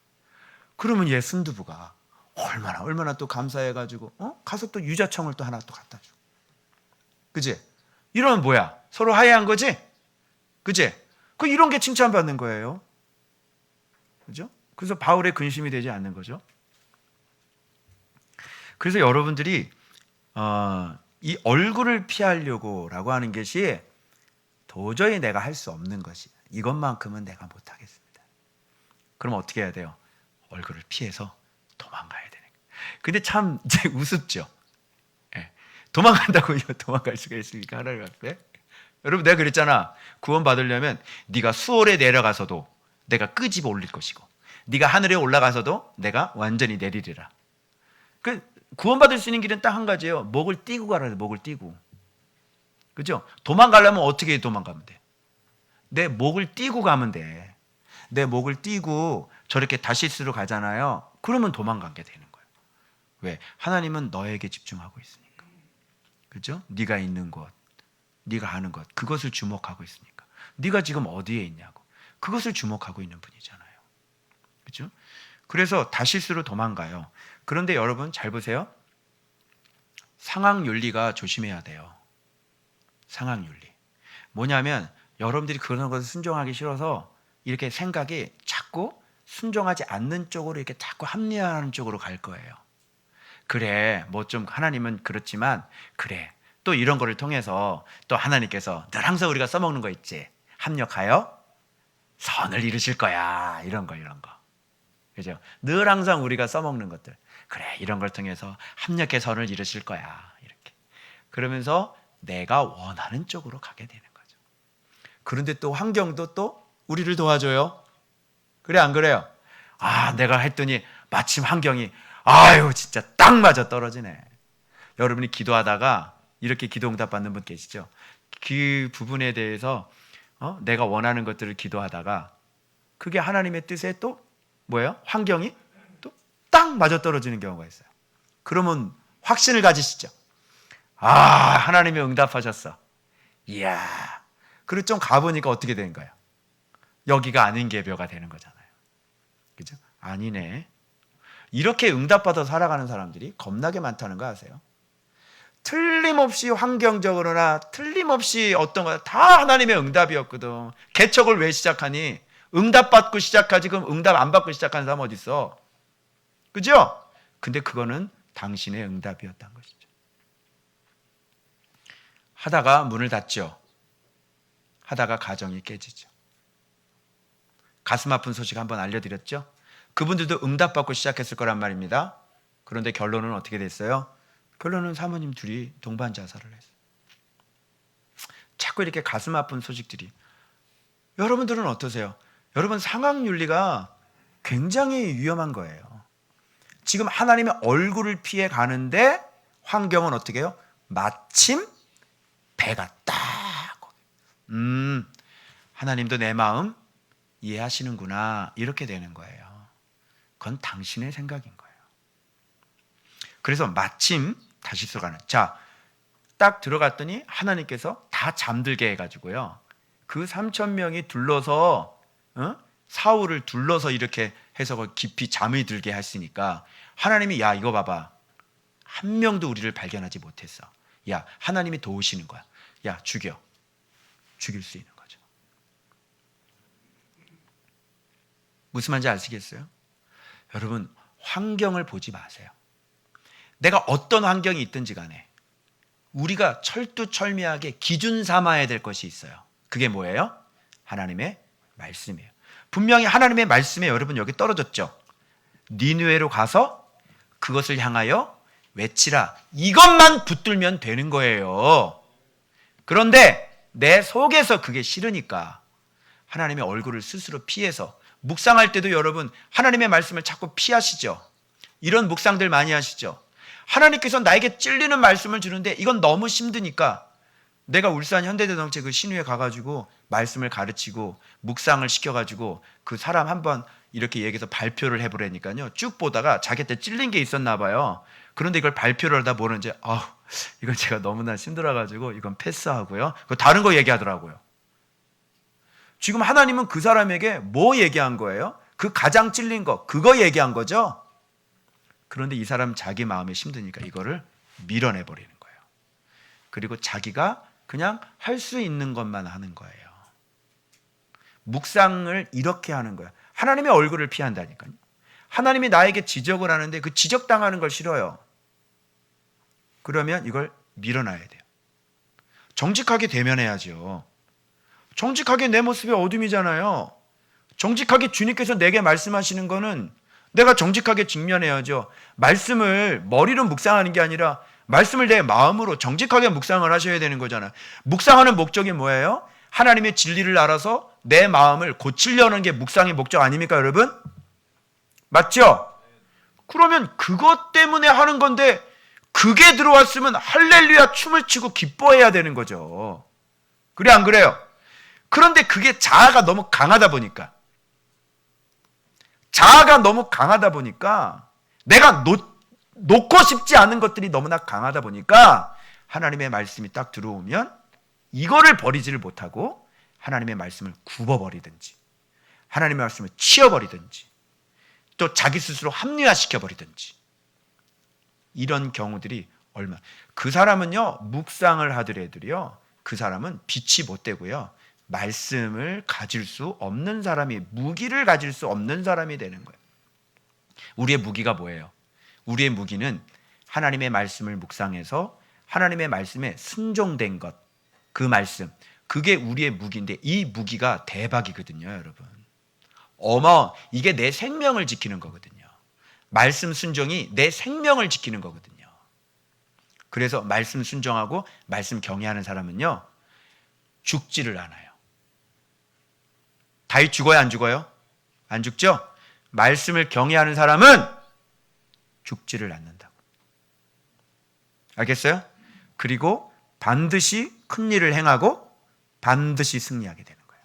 Speaker 1: 그러면 얘 순두부가 얼마나 또 감사해가지고 가서 또 유자청을 또 하나 또 갖다 줘. 그지? 이러면 뭐야? 서로 화해한 거지? 그지? 이런 게 칭찬받는 거예요. 그죠? 그래서 바울의 근심이 되지 않는 거죠. 그래서 여러분들이 이 얼굴을 피하려고라고 하는 것이 도저히 내가 할 수 없는 것이, 이것만큼은 내가 못하겠습니다. 그럼 어떻게 해야 돼요? 얼굴을 피해서 도망가야 되는 거예요. 근데 참 이제 우습죠. 예. 도망간다고 도망갈 수가 있습니까? 하나님 앞에. 여러분, 내가 그랬잖아. 구원 받으려면 네가 수월에 내려가서도 내가 끄집어 올릴 것이고, 네가 하늘에 올라가서도 내가 완전히 내리리라. 구원 받을 수 있는 길은 딱 한 가지예요. 목을 띄고 가라. 목을 띄고. 그죠? 도망가려면 어떻게 도망가면 돼? 내 목을 띄고 가면 돼. 내 목을 띄고 저렇게 다시스로 가잖아요. 그러면 도망가게 되는 거예요. 왜? 하나님은 너에게 집중하고 있으니까. 그죠? 네가 있는 곳, 네가 하는 것, 그것을 주목하고 있으니까. 네가 지금 어디에 있냐고, 그것을 주목하고 있는 분이잖아요. 그죠? 그래서 다시스로 도망가요. 그런데 여러분 잘 보세요. 상황윤리가 조심해야 돼요. 상황윤리. 뭐냐면 여러분들이 그런 것을 순종하기 싫어서 이렇게 생각이 자꾸 순종하지 않는 쪽으로 이렇게 자꾸 합리화하는 쪽으로 갈 거예요. 그래, 뭐 좀 하나님은 그렇지만, 그래, 또 이런 거를 통해서 또 하나님께서 늘 항상 우리가 써먹는 거 있지. 합력하여 선을 이루실 거야. 이런 거. 그죠? 늘 항상 우리가 써먹는 것들. 그래, 이런 걸 통해서 합력의 선을 이루실 거야. 이렇게. 그러면서 내가 원하는 쪽으로 가게 되는 거죠. 그런데 또 환경도 또 우리를 도와줘요. 그래, 안 그래요? 내가 했더니 마침 환경이 진짜 딱 맞아 떨어지네. 여러분이 기도하다가 이렇게 기도 응답 받는 분 계시죠? 그 부분에 대해서 내가 원하는 것들을 기도하다가 그게 하나님의 뜻에 또 뭐예요? 환경이 또 딱 맞아 떨어지는 경우가 있어요. 그러면 확신을 가지시죠. 하나님이 응답하셨어. 이야. 그리고 좀 가보니까 어떻게 된 거예요? 여기가 아닌 개벼가 되는 거잖아요. 그죠? 아니네. 이렇게 응답받아 살아가는 사람들이 겁나게 많다는 거 아세요? 틀림없이 환경적으로나 틀림없이 어떤 거 다 하나님의 응답이었거든. 개척을 왜 시작하니? 응답받고 시작하지. 그럼 응답 안 받고 시작하는 사람 어디 있어? 그죠? 근데 그거는 당신의 응답이었던 것이죠. 하다가 문을 닫죠. 하다가 가정이 깨지죠. 가슴 아픈 소식 한번 알려드렸죠? 그분들도 응답받고 시작했을 거란 말입니다. 그런데 결론은 어떻게 됐어요? 결론은 사모님 둘이 동반 자살을 했어요. 자꾸 이렇게 가슴 아픈 소식들이. 여러분들은 어떠세요? 여러분, 상황윤리가 굉장히 위험한 거예요. 지금 하나님의 얼굴을 피해 가는데 환경은 어떻게 해요? 마침 배가 딱 하나님도 내 마음 이해하시는구나, 이렇게 되는 거예요. 그건 당신의 생각인 거예요. 그래서 마침 다시스 가는, 딱 들어갔더니 하나님께서 다 잠들게 해가지고요, 그 3,000명이 둘러서 사울을 둘러서 이렇게 해서 깊이 잠이 들게 했으니까 하나님이 이거 봐봐, 한 명도 우리를 발견하지 못했어. 하나님이 도우시는 거야. 죽일 수 있는 거죠. 무슨 말인지 아시겠어요? 여러분, 환경을 보지 마세요. 내가 어떤 환경이 있든지 간에 우리가 철두철미하게 기준 삼아야 될 것이 있어요. 그게 뭐예요? 하나님의 말씀이에요. 분명히 하나님의 말씀에 여러분 여기 떨어졌죠. 니느웨로 가서 그것을 향하여 외치라. 이것만 붙들면 되는 거예요. 그런데 내 속에서 그게 싫으니까 하나님의 얼굴을 스스로 피해서, 묵상할 때도 여러분 하나님의 말씀을 자꾸 피하시죠. 이런 묵상들 많이 하시죠. 하나님께서 나에게 찔리는 말씀을 주는데 이건 너무 힘드니까 내가 울산 현대자동차 그 신우에 가가지고 말씀을 가르치고 묵상을 시켜가지고 그 사람 한번 이렇게 얘기해서 발표를 해보라니까요. 쭉 보다가 자기한테 찔린 게 있었나 봐요. 그런데 이걸 발표를 하다 보는 이제 이건 제가 너무나 힘들어가지고 이건 패스하고요. 다른 거 얘기하더라고요. 지금 하나님은 그 사람에게 뭐 얘기한 거예요? 그 가장 찔린 거, 그거 얘기한 거죠. 그런데 이 사람 자기 마음이 힘드니까 이거를 밀어내버리는 거예요. 그리고 자기가 그냥 할 수 있는 것만 하는 거예요. 묵상을 이렇게 하는 거예요. 하나님의 얼굴을 피한다니까요. 하나님이 나에게 지적을 하는데 그 지적당하는 걸 싫어요. 그러면 이걸 밀어놔야 돼요. 정직하게 대면해야죠. 정직하게 내 모습이 어둠이잖아요. 정직하게 주님께서 내게 말씀하시는 거는 내가 정직하게 직면해야죠. 말씀을 머리로 묵상하는 게 아니라 말씀을 내 마음으로 정직하게 묵상을 하셔야 되는 거잖아요. 묵상하는 목적이 뭐예요? 하나님의 진리를 알아서 내 마음을 고치려는 게 묵상의 목적 아닙니까, 여러분? 맞죠? 그러면 그것 때문에 하는 건데 그게 들어왔으면 할렐루야 춤을 추고 기뻐해야 되는 거죠. 그래 안 그래요? 그런데 그게 자아가 너무 강하다 보니까 내가 놓고 싶지 않은 것들이 너무나 강하다 보니까 하나님의 말씀이 딱 들어오면 이거를 버리지를 못하고 하나님의 말씀을 굽어버리든지 하나님의 말씀을 치워버리든지 또 자기 스스로 합리화시켜버리든지 이런 경우들이 얼마나. 그 사람은요, 묵상을 하더라도요, 그 사람은 빛이 못 되고요, 말씀을 가질 수 없는 사람이, 무기를 가질 수 없는 사람이 되는 거예요. 우리의 무기가 뭐예요? 우리의 무기는 하나님의 말씀을 묵상해서 하나님의 말씀에 순종된 것, 그 말씀, 그게 우리의 무기인데 이 무기가 대박이거든요, 여러분. 이게 내 생명을 지키는 거거든요. 말씀 순종이 내 생명을 지키는 거거든요. 그래서 말씀 순종하고 말씀 경외하는 사람은요, 죽지를 않아요. 다윗 죽어요, 안 죽어요? 안 죽죠? 말씀을 경외하는 사람은 죽지를 않는다고. 알겠어요? 그리고 반드시 큰 일을 행하고 반드시 승리하게 되는 거예요.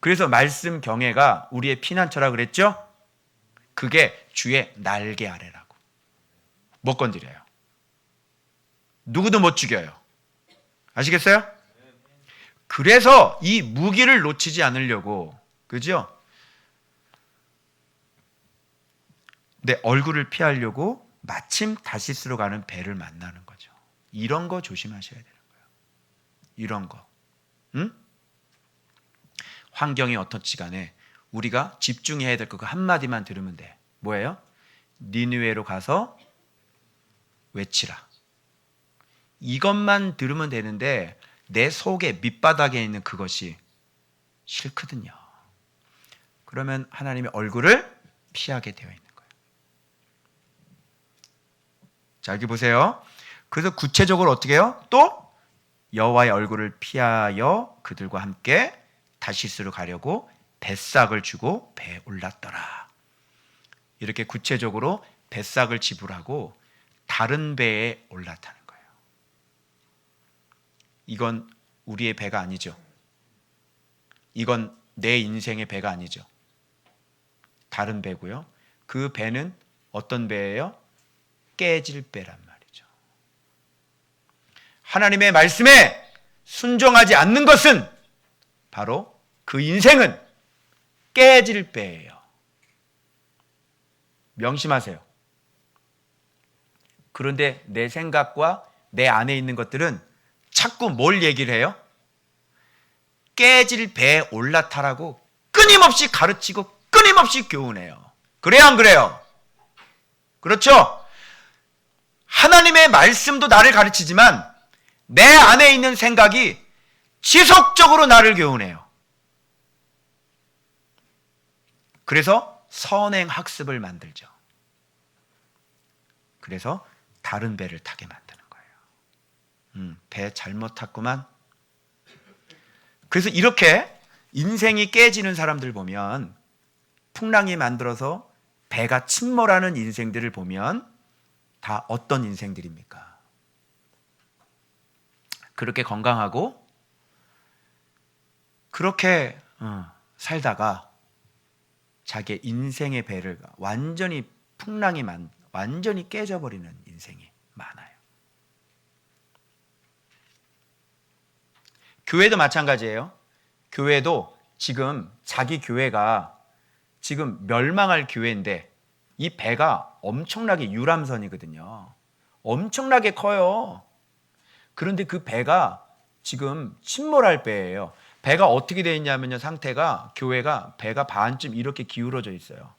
Speaker 1: 그래서 말씀 경외가 우리의 피난처라 그랬죠? 그게 주의 날개 아래라고. 못 건드려요. 누구도 못 죽여요. 아시겠어요? 그래서 이 무기를 놓치지 않으려고, 그죠? 내 얼굴을 피하려고 마침 다시스로 가는 배를 만나는 거죠. 이런 거 조심하셔야 되는 거예요. 이런 거. 응? 환경이 어떻지 간에 우리가 집중해야 될 거 그 한마디만 들으면 돼. 뭐예요? 니느웨로 가서 외치라. 이것만 들으면 되는데 내 속에 밑바닥에 있는 그것이 싫거든요. 그러면 하나님의 얼굴을 피하게 되어 있는 거예요. 자, 여기 보세요. 그래서 구체적으로 어떻게 해요? 또 여호와의 얼굴을 피하여 그들과 함께 다시스로 가려고 뱃삭을 주고 배에 올랐더라. 이렇게 구체적으로 뱃삭을 지불하고 다른 배에 올라타는 거예요. 이건 우리의 배가 아니죠. 이건 내 인생의 배가 아니죠. 다른 배고요. 그 배는 어떤 배예요? 깨질 배란 말이죠. 하나님의 말씀에 순종하지 않는 것은 바로 그 인생은 깨질 배예요. 명심하세요. 그런데 내 생각과 내 안에 있는 것들은 자꾸 뭘 얘기를 해요? 깨질 배에 올라타라고 끊임없이 가르치고 끊임없이 교훈해요. 그래요, 안 그래요? 그렇죠? 하나님의 말씀도 나를 가르치지만 내 안에 있는 생각이 지속적으로 나를 교훈해요. 그래서 선행 학습을 만들죠. 그래서 다른 배를 타게 만드는 거예요. 배 잘못 탔구만. 그래서 이렇게 인생이 깨지는 사람들 보면, 풍랑이 만들어서 배가 침몰하는 인생들을 보면 다 어떤 인생들입니까? 그렇게 건강하고 그렇게 살다가 자기 인생의 배를 완전히 완전히 깨져버리는 인생이 많아요. 교회도 마찬가지예요. 교회도 지금 자기 교회가 지금 멸망할 교회인데 이 배가 엄청나게 유람선이거든요. 엄청나게 커요. 그런데 그 배가 지금 침몰할 배예요. 배가 어떻게 되어 있냐면요, 상태가, 교회가 배가 반쯤 이렇게 기울어져 있어요.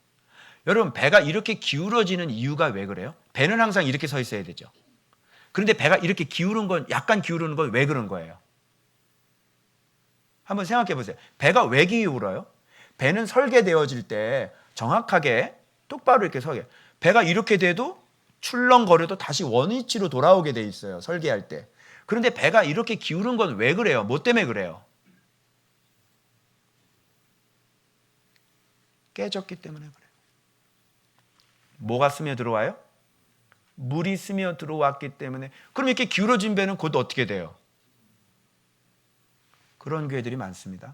Speaker 1: 여러분, 배가 이렇게 기울어지는 이유가 왜 그래요? 배는 항상 이렇게 서 있어야 되죠. 그런데 배가 이렇게 기울은 건, 약간 기울는 건 왜 그런 거예요? 한번 생각해 보세요. 배가 왜 기울어요? 배는 설계되어질 때 정확하게 똑바로 이렇게 서게, 배가 이렇게 돼도 출렁거려도 다시 원위치로 돌아오게 돼 있어요, 설계할 때. 그런데 배가 이렇게 기울은 건 왜 그래요? 뭐 때문에 그래요? 깨졌기 때문에 그래요. 뭐가 스며들어와요? 물이 스며들어왔기 때문에. 그럼 이렇게 기울어진 배는 곧 어떻게 돼요? 그런 교회들이 많습니다.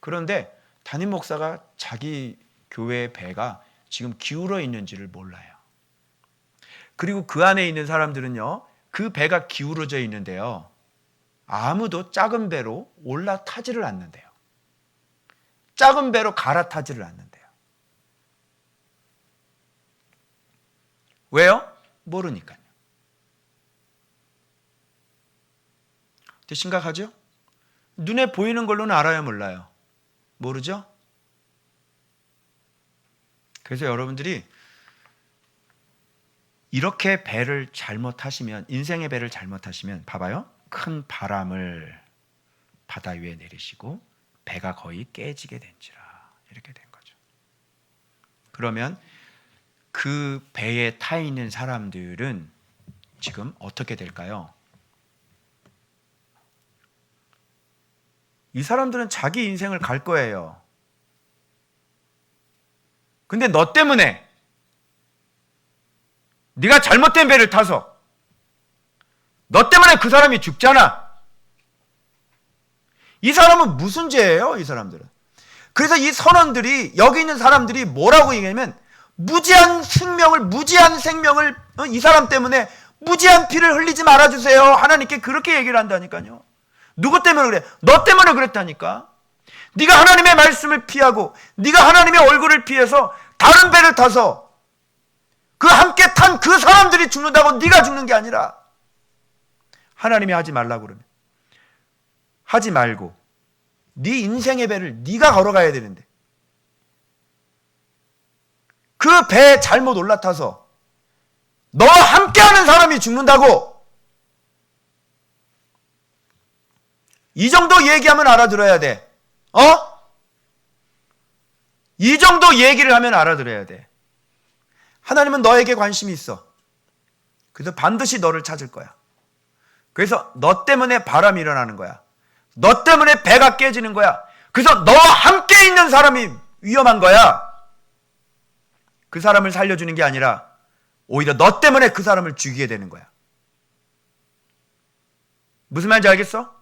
Speaker 1: 그런데 담임 목사가 자기 교회의 배가 지금 기울어 있는지를 몰라요. 그리고 그 안에 있는 사람들은요, 그 배가 기울어져 있는데요, 아무도 작은 배로 올라타지를 않는데요. 작은 배로 갈아타지를 않는데요. 왜요? 모르니까요. 되게 심각하죠? 눈에 보이는 걸로는 알아요, 몰라요? 모르죠? 그래서 여러분들이 이렇게 배를 잘못하시면, 인생의 배를 잘못하시면, 봐봐요. 큰 바람을 바다 위에 내리시고 배가 거의 깨지게 된지라, 이렇게 된 거죠. 그러면 그 배에 타 있는 사람들은 지금 어떻게 될까요? 이 사람들은 자기 인생을 갈 거예요. 근데 너 때문에, 네가 잘못된 배를 타서 너 때문에 그 사람이 죽잖아. 이 사람은 무슨 죄예요, 이 사람들은? 그래서 이 선원들이, 여기 있는 사람들이 뭐라고 얘기하냐면, 무지한 생명을 이 사람 때문에 무지한 피를 흘리지 말아주세요. 하나님께 그렇게 얘기를 한다니까요. 누구 때문에 그래? 너 때문에 그랬다니까. 네가 하나님의 말씀을 피하고 네가 하나님의 얼굴을 피해서 다른 배를 타서 그 함께 탄 그 사람들이 죽는다고 네가 죽는 게 아니라, 하나님이 하지 말라고 그러면 하지 말고 네 인생의 배를 네가 걸어가야 되는데 그 배에 잘못 올라타서 너와 함께하는 사람이 죽는다고. 이 정도 얘기하면 알아들어야 돼. 이 정도 얘기를 하면 알아들어야 돼. 하나님은 너에게 관심이 있어. 그래서 반드시 너를 찾을 거야. 그래서 너 때문에 바람이 일어나는 거야. 너 때문에 배가 깨지는 거야. 그래서 너와 함께 있는 사람이 위험한 거야. 그 사람을 살려주는 게 아니라 오히려 너 때문에 그 사람을 죽이게 되는 거야. 무슨 말인지 알겠어?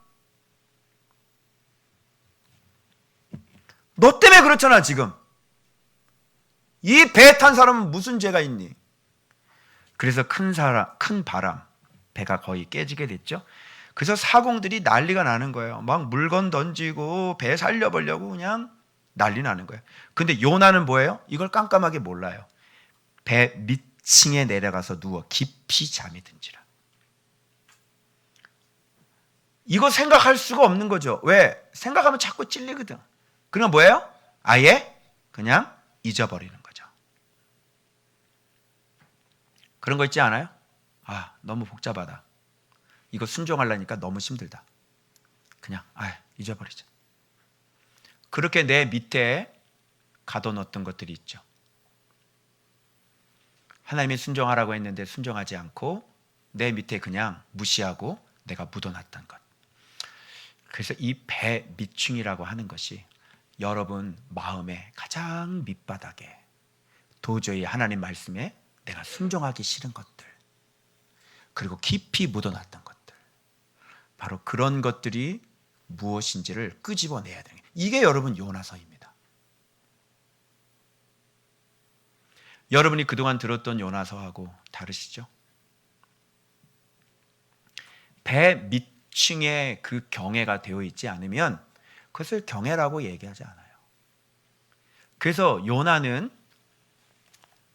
Speaker 1: 너 때문에 그렇잖아, 지금. 이 배 탄 사람은 무슨 죄가 있니? 그래서 큰 바람, 배가 거의 깨지게 됐죠. 그래서 사공들이 난리가 나는 거예요. 막 물건 던지고 배 살려보려고 그냥 난리 나는 거예요. 근데 요나는 뭐예요? 이걸 깜깜하게 몰라요. 배 밑층에 내려가서 누워 깊이 잠이 든지라. 이거 생각할 수가 없는 거죠. 왜? 생각하면 자꾸 찔리거든. 그럼 뭐예요? 아예 그냥 잊어버리는 거죠. 그런 거 있지 않아요? 아, 너무 복잡하다. 이거 순종하려니까 너무 힘들다. 그냥 잊어버리자. 그렇게 내 밑에 가둬놓았던 것들이 있죠. 하나님이 순종하라고 했는데 순종하지 않고 내 밑에 그냥 무시하고 내가 묻어놨던 것. 그래서 이 배 밑층이라고 하는 것이 여러분 마음의 가장 밑바닥에 도저히 하나님 말씀에 내가 순종하기 싫은 것들, 그리고 깊이 묻어놨던 것들, 바로 그런 것들이 무엇인지를 끄집어내야 되는 게, 이게 여러분 요나서입니다. 여러분이 그동안 들었던 요나서하고 다르시죠? 배 밑층에 그 경애가 되어 있지 않으면 그것을 경애라고 얘기하지 않아요. 그래서 요나는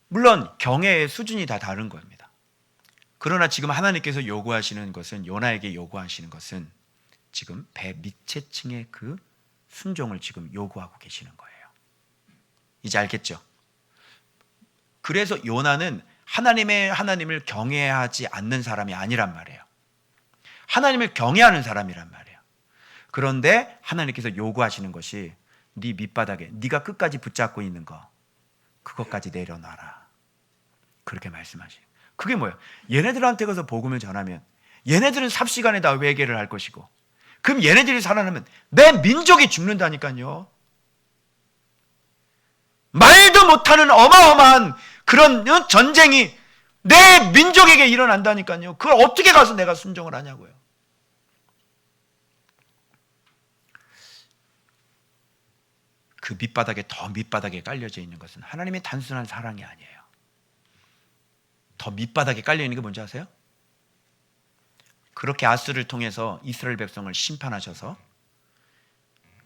Speaker 1: 물론 경애의 수준이 다 다른 겁니다. 그러나 지금 하나님께서 요구하시는 것은, 요나에게 요구하시는 것은 지금 배 밑에 층의 그 순종을 지금 요구하고 계시는 거예요. 이제 알겠죠? 그래서 요나는 하나님을 경외하지 않는 사람이 아니란 말이에요. 하나님을 경외하는 사람이란 말이에요. 그런데 하나님께서 요구하시는 것이 네 밑바닥에 네가 끝까지 붙잡고 있는 거, 그것까지 내려놔라. 그렇게 말씀하시요. 그게 뭐예요? 얘네들한테 가서 복음을 전하면 얘네들은 삽시간에 다 회개를 할 것이고, 그럼 얘네들이 살아나면 내 민족이 죽는다니까요. 말도 못하는 어마어마한 그런 전쟁이 내 민족에게 일어난다니까요. 그걸 어떻게 가서 내가 순종을 하냐고요. 그 밑바닥에, 더 밑바닥에 깔려져 있는 것은 하나님의 단순한 사랑이 아니에요. 더 밑바닥에 깔려 있는 게 뭔지 아세요? 그렇게 아스를 통해서 이스라엘 백성을 심판하셔서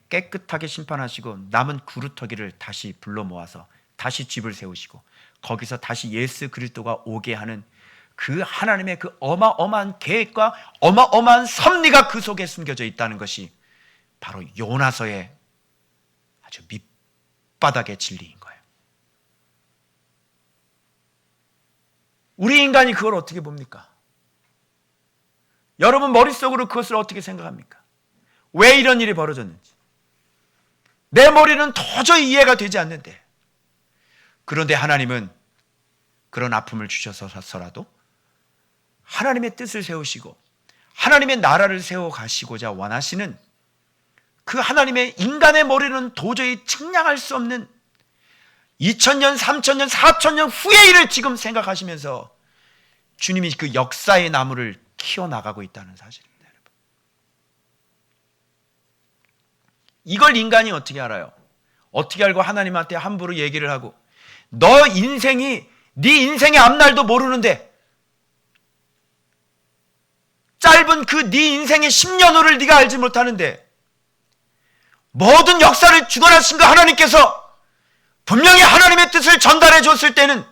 Speaker 1: 깨끗하게 심판하시고 남은 구루터기를 다시 불러 모아서 다시 집을 세우시고 거기서 다시 예수 그리스도가 오게 하는 그 하나님의 그 어마어마한 계획과 어마어마한 섭리가 그 속에 숨겨져 있다는 것이 바로 요나서의 아주 밑바닥의 진리인 거예요. 우리 인간이 그걸 어떻게 봅니까? 여러분 머릿속으로 그것을 어떻게 생각합니까? 왜 이런 일이 벌어졌는지 내 머리는 도저히 이해가 되지 않는데, 그런데 하나님은 그런 아픔을 주셔서라도 하나님의 뜻을 세우시고 하나님의 나라를 세워가시고자 원하시는 그 하나님의, 인간의 머리는 도저히 측량할 수 없는 2000년, 3000년, 4000년 후의 일을 지금 생각하시면서 주님이 그 역사의 나무를 키워나가고 있다는 사실입니다. 여러분, 이걸 인간이 어떻게 알아요? 어떻게 알고 하나님한테 함부로 얘기를 하고, 너 인생이, 네 인생의 앞날도 모르는데 짧은 그 네 인생의 10년 후를 네가 알지 못하는데, 모든 역사를 주관하신 그 하나님께서 분명히 하나님의 뜻을 전달해 줬을 때는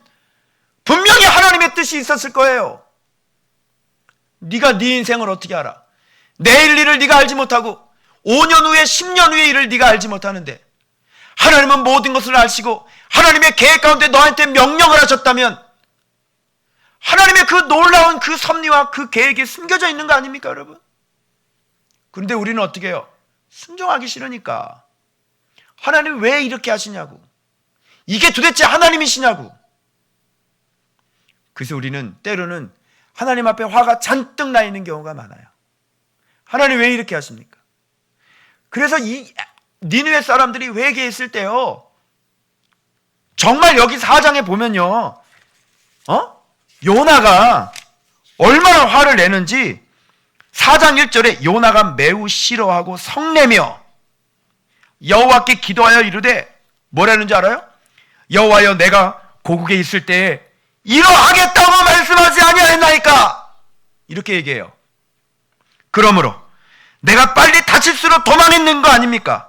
Speaker 1: 분명히 하나님의 뜻이 있었을 거예요. 네가 네 인생을 어떻게 알아? 내일 일을 네가 알지 못하고 5년 후에 10년 후의 일을 네가 알지 못하는데, 하나님은 모든 것을 아시고 하나님의 계획 가운데 너한테 명령을 하셨다면 하나님의 그 놀라운 그 섭리와 그 계획이 숨겨져 있는 거 아닙니까, 여러분? 그런데 우리는 어떻게 해요? 순종하기 싫으니까. 하나님 왜 이렇게 하시냐고, 이게 도대체 하나님이시냐고. 그래서 우리는 때로는 하나님 앞에 화가 잔뜩 나 있는 경우가 많아요. 하나님 왜 이렇게 하십니까? 그래서 이 니느웨 사람들이 회개했을 때요, 정말 여기 4장에 보면요, 요나가 얼마나 화를 내는지 4장 1절에 요나가 매우 싫어하고 성내며 여호와께 기도하여 이르되, 뭐라는 줄 알아요? 여호와여, 내가 고국에 있을 때에 이러하겠다고 말씀하지 아니하였나이까? 이렇게 얘기해요. 그러므로 내가 빨리 다칠수록 도망했는 거 아닙니까?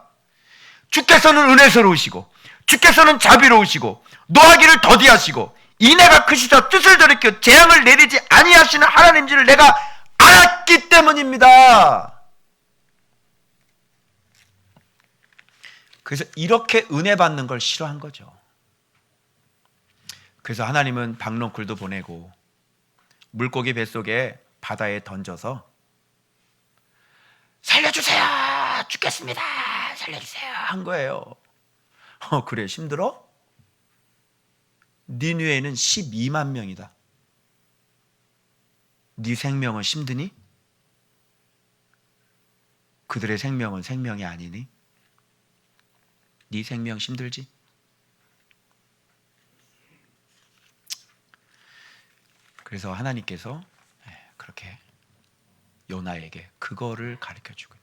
Speaker 1: 주께서는 은혜스러우시고 주께서는 자비로우시고 노하기를 더디하시고 인애가 크시사 뜻을 돌이켜 재앙을 내리지 아니하시는 하나님인지를 내가 알았기 때문입니다. 그래서 이렇게 은혜 받는 걸 싫어한 거죠. 그래서 하나님은 박농쿨도 보내고 물고기 뱃속에 바다에 던져서 살려 살려주세요. 죽겠습니다. 살려주세요. 한 거예요. 그래, 힘들어? 니느웨는 12만 명이다. 네 생명은 힘드니? 그들의 생명은 생명이 아니니? 네 생명 힘들지? 그래서 하나님께서 그렇게 요나에게 그거를 가르쳐주고,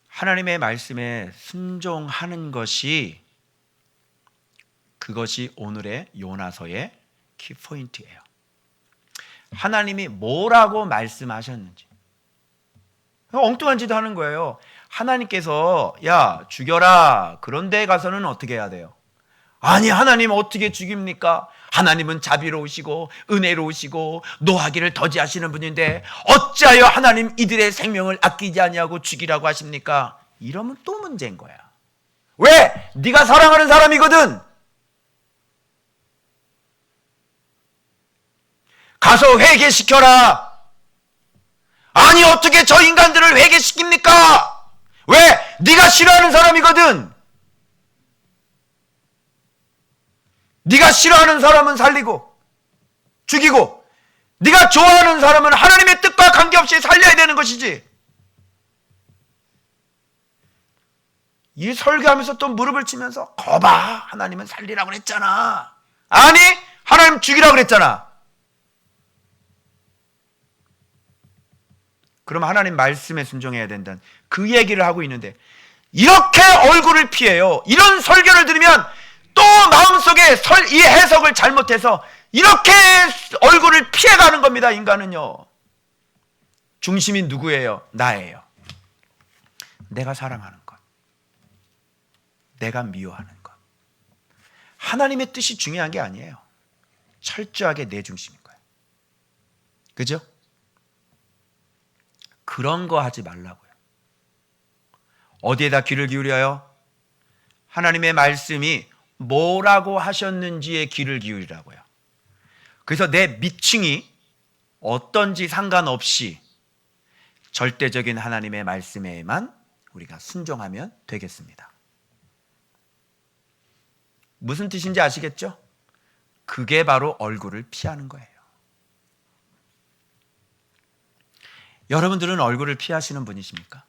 Speaker 1: 하나님의 말씀에 순종하는 것이, 그것이 오늘의 요나서의 키포인트예요. 하나님이 뭐라고 말씀하셨는지. 엉뚱한 짓 하는 거예요. 하나님께서 야 죽여라, 그런 데 가서는 어떻게 해야 돼요? 아니, 하나님 어떻게 죽입니까? 하나님은 자비로우시고 은혜로우시고 노하기를 더디하시는 분인데 어찌하여 하나님 이들의 생명을 아끼지 아니하고 죽이라고 하십니까? 이러면 또 문제인 거야. 왜? 네가 사랑하는 사람이거든. 가서 회개시켜라. 아니, 어떻게 저 인간들을 회개시킵니까? 왜? 네가 싫어하는 사람이거든. 네가 싫어하는 사람은 살리고 죽이고, 네가 좋아하는 사람은 하나님의 뜻과 관계없이 살려야 되는 것이지. 이 설교하면서 또 무릎을 치면서 거봐, 하나님은 살리라고 그랬잖아. 아니, 하나님 죽이라고 그랬잖아. 그럼 하나님 말씀에 순종해야 된다는 그 얘기를 하고 있는데 이렇게 얼굴을 피해요. 이런 설교를 들으면 또 마음속에 이 해석을 잘못해서 이렇게 얼굴을 피해가는 겁니다. 인간은요. 중심이 누구예요? 나예요. 내가 사랑하는 것, 내가 미워하는 것. 하나님의 뜻이 중요한 게 아니에요. 철저하게 내 중심인 거예요. 그죠? 그런 거 하지 말라고요. 어디에다 귀를 기울여요? 하나님의 말씀이 뭐라고 하셨는지에 귀를 기울이라고요. 그래서 내 미층이 어떤지 상관없이 절대적인 하나님의 말씀에만 우리가 순종하면 되겠습니다. 무슨 뜻인지 아시겠죠? 그게 바로 얼굴을 피하는 거예요. 여러분들은 얼굴을 피하시는 분이십니까?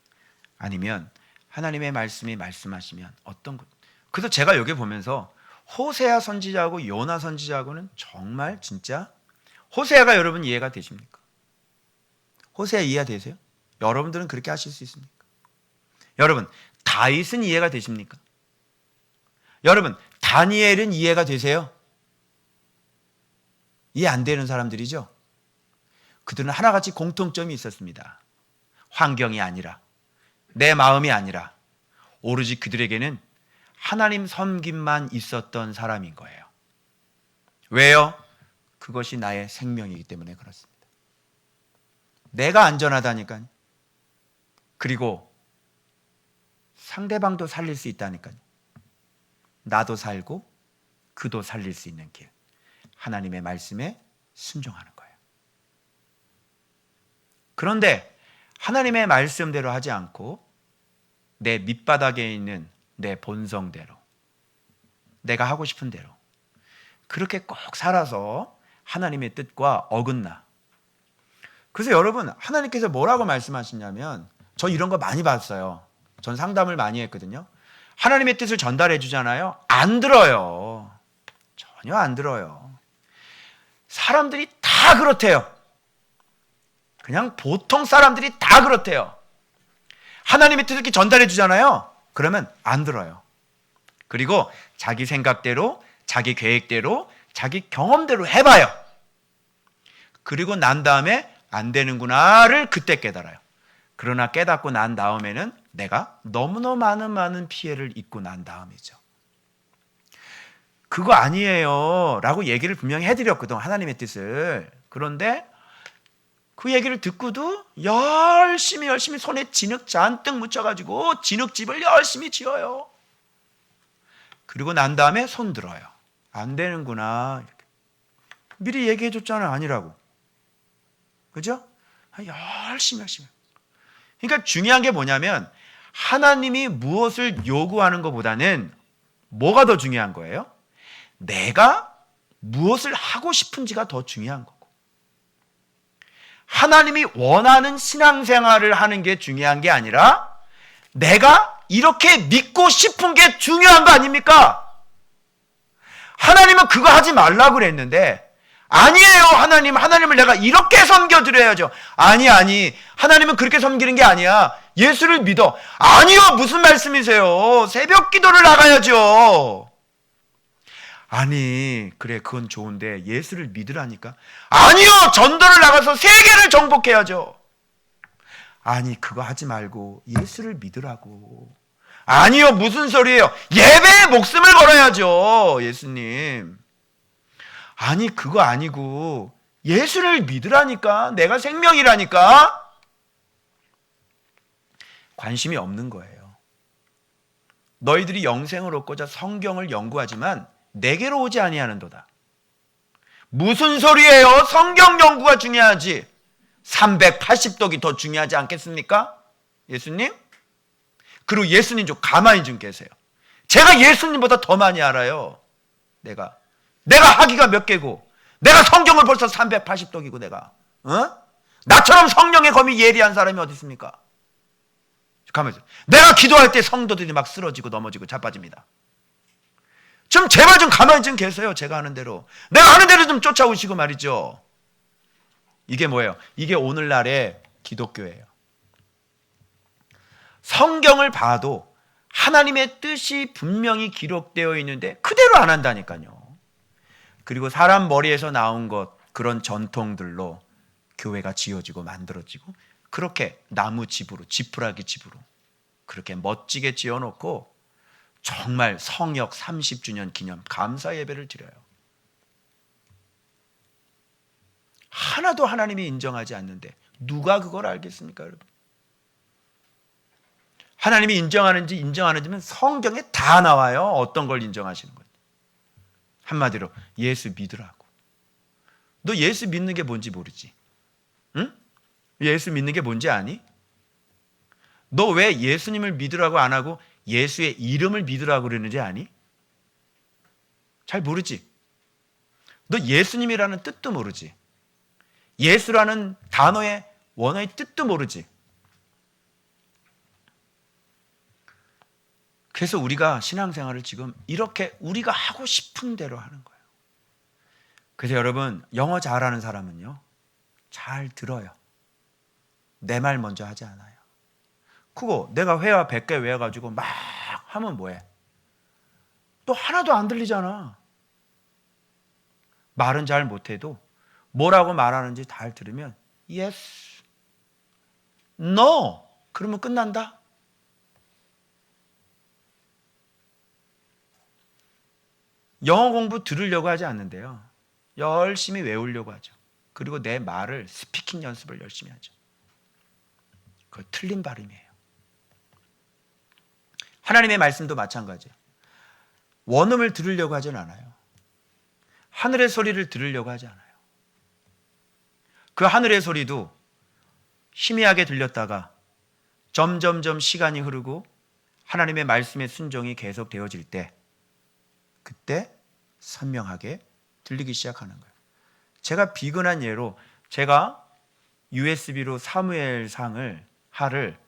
Speaker 1: 아니면 하나님의 말씀이 말씀하시면 어떤 것? 그래서 제가 여기 보면서 호세아 선지자하고 요나 선지자하고는 정말 진짜, 호세아가 여러분 이해가 되십니까? 호세아 이해되세요? 여러분들은 그렇게 하실 수 있습니까? 여러분, 다윗은 이해가 되십니까? 여러분, 다니엘은 이해가 되세요? 이해 안 되는 사람들이죠? 그들은 하나같이 공통점이 있었습니다. 환경이 아니라, 내 마음이 아니라 오로지 그들에게는 하나님 섬김만 있었던 사람인 거예요. 왜요? 그것이 나의 생명이기 때문에 그렇습니다. 내가 안전하다니까요. 그리고 상대방도 살릴 수 있다니까요. 나도 살고 그도 살릴 수 있는 길, 하나님의 말씀에 순종하는 거예요. 그런데 하나님의 말씀대로 하지 않고 내 밑바닥에 있는 내 본성대로, 내가 하고 싶은 대로 그렇게 꼭 살아서 하나님의 뜻과 어긋나. 그래서 여러분, 하나님께서 뭐라고 말씀하시냐면, 저 이런 거 많이 봤어요. 전 상담을 많이 했거든요. 하나님의 뜻을 전달해 주잖아요. 안 들어요. 전혀 안 들어요. 사람들이 다 그렇대요. 그냥 보통 사람들이 다 그렇대요. 하나님의 뜻을 이렇게 전달해 주잖아요. 그러면 안 들어요. 그리고 자기 생각대로, 자기 계획대로, 자기 경험대로 해봐요. 그리고 난 다음에 안 되는구나를 그때 깨달아요. 그러나 깨닫고 난 다음에는 내가 너무너무 많은 피해를 입고 난 다음이죠. 그거 아니에요 라고 얘기를 분명히 해드렸거든, 하나님의 뜻을. 그런데 그 얘기를 듣고도 열심히 손에 진흙 잔뜩 묻혀가지고 진흙집을 열심히 지어요. 그리고 난 다음에 손 들어요. 안 되는구나. 이렇게. 미리 얘기해 줬잖아요. 아니라고. 그죠? 열심히. 그러니까 중요한 게 뭐냐면 하나님이 무엇을 요구하는 것보다는 뭐가 더 중요한 거예요? 내가 무엇을 하고 싶은지가 더 중요한 거고, 하나님이 원하는 신앙생활을 하는 게 중요한 게 아니라 내가 이렇게 믿고 싶은 게 중요한 거 아닙니까? 하나님은 그거 하지 말라고 그랬는데, 아니에요. 하나님을 내가 이렇게 섬겨드려야죠. 아니, 하나님은 그렇게 섬기는 게 아니야. 예수를 믿어. 아니요, 무슨 말씀이세요? 새벽 기도를 나가야죠. 아니, 그래, 그건 좋은데 예수를 믿으라니까. 아니요, 전도를 나가서 세계를 정복해야죠. 아니, 그거 하지 말고 예수를 믿으라고. 아니요, 무슨 소리예요? 예배에 목숨을 걸어야죠, 예수님. 아니, 그거 아니고 예수를 믿으라니까. 내가 생명이라니까. 관심이 없는 거예요. 너희들이 영생을 얻고자 성경을 연구하지만 내게로 오지 아니하는도다. 무슨 소리예요? 성경 연구가 중요하지 380독이 더 중요하지 않겠습니까? 예수님? 그리고 예수님 좀 가만히 좀 계세요. 제가 예수님보다 더 많이 알아요. 내가 학위가 몇 개고, 내가 성경을 벌써 380독이고, 내가 나처럼 성령의 검이 예리한 사람이 어디 있습니까? 가만히 있어요. 내가 기도할 때 성도들이 막 쓰러지고 넘어지고 자빠집니다. 좀 제발 좀 가만히 좀 계세요. 제가 하는 대로, 내가 하는 대로 좀 쫓아오시고 말이죠. 이게 뭐예요? 이게 오늘날의 기독교예요. 성경을 봐도 하나님의 뜻이 분명히 기록되어 있는데 그대로 안 한다니까요. 그리고 사람 머리에서 나온 것, 그런 전통들로 교회가 지어지고 만들어지고, 그렇게 나무 집으로, 지푸라기 집으로 그렇게 멋지게 지어놓고 정말 성역 30주년 기념 감사 예배를 드려요. 하나도 하나님이 인정하지 않는데 누가 그걸 알겠습니까, 여러분? 하나님이 인정하는지 인정 안 하는지는 성경에 다 나와요. 어떤 걸 인정하시는 건지. 한마디로 예수 믿으라고. 너 예수 믿는 게 뭔지 모르지? 응? 예수 믿는 게 뭔지 아니? 너 왜 예수님을 믿으라고 안 하고 예수의 이름을 믿으라고 그러는지 아니? 잘 모르지? 너 예수님이라는 뜻도 모르지? 예수라는 단어의 원어의 뜻도 모르지? 그래서 우리가 신앙생활을 지금 이렇게 우리가 하고 싶은 대로 하는 거예요. 그래서 여러분, 영어 잘하는 사람은요, 잘 들어요. 내 말 먼저 하지 않아요. 그거 내가 회화 100개 외워가지고 막 하면 뭐해? 또 하나도 안 들리잖아. 말은 잘 못해도 뭐라고 말하는지 잘 들으면 yes, no 그러면 끝난다. 영어 공부 들으려고 하지 않는데요, 열심히 외우려고 하죠. 그리고 내 말을 스피킹 연습을 열심히 하죠. 그거 틀린 발음이에요. 하나님의 말씀도 마찬가지예요. 원음을 들으려고 하진 않아요. 하늘의 소리를 들으려고 하지 않아요. 그 하늘의 소리도 희미하게 들렸다가 점점점 시간이 흐르고 하나님의 말씀의 순종이 계속 되어질 때, 그때 선명하게 들리기 시작하는 거예요. 제가 비근한 예로, 제가 USB로 사무엘상을 하를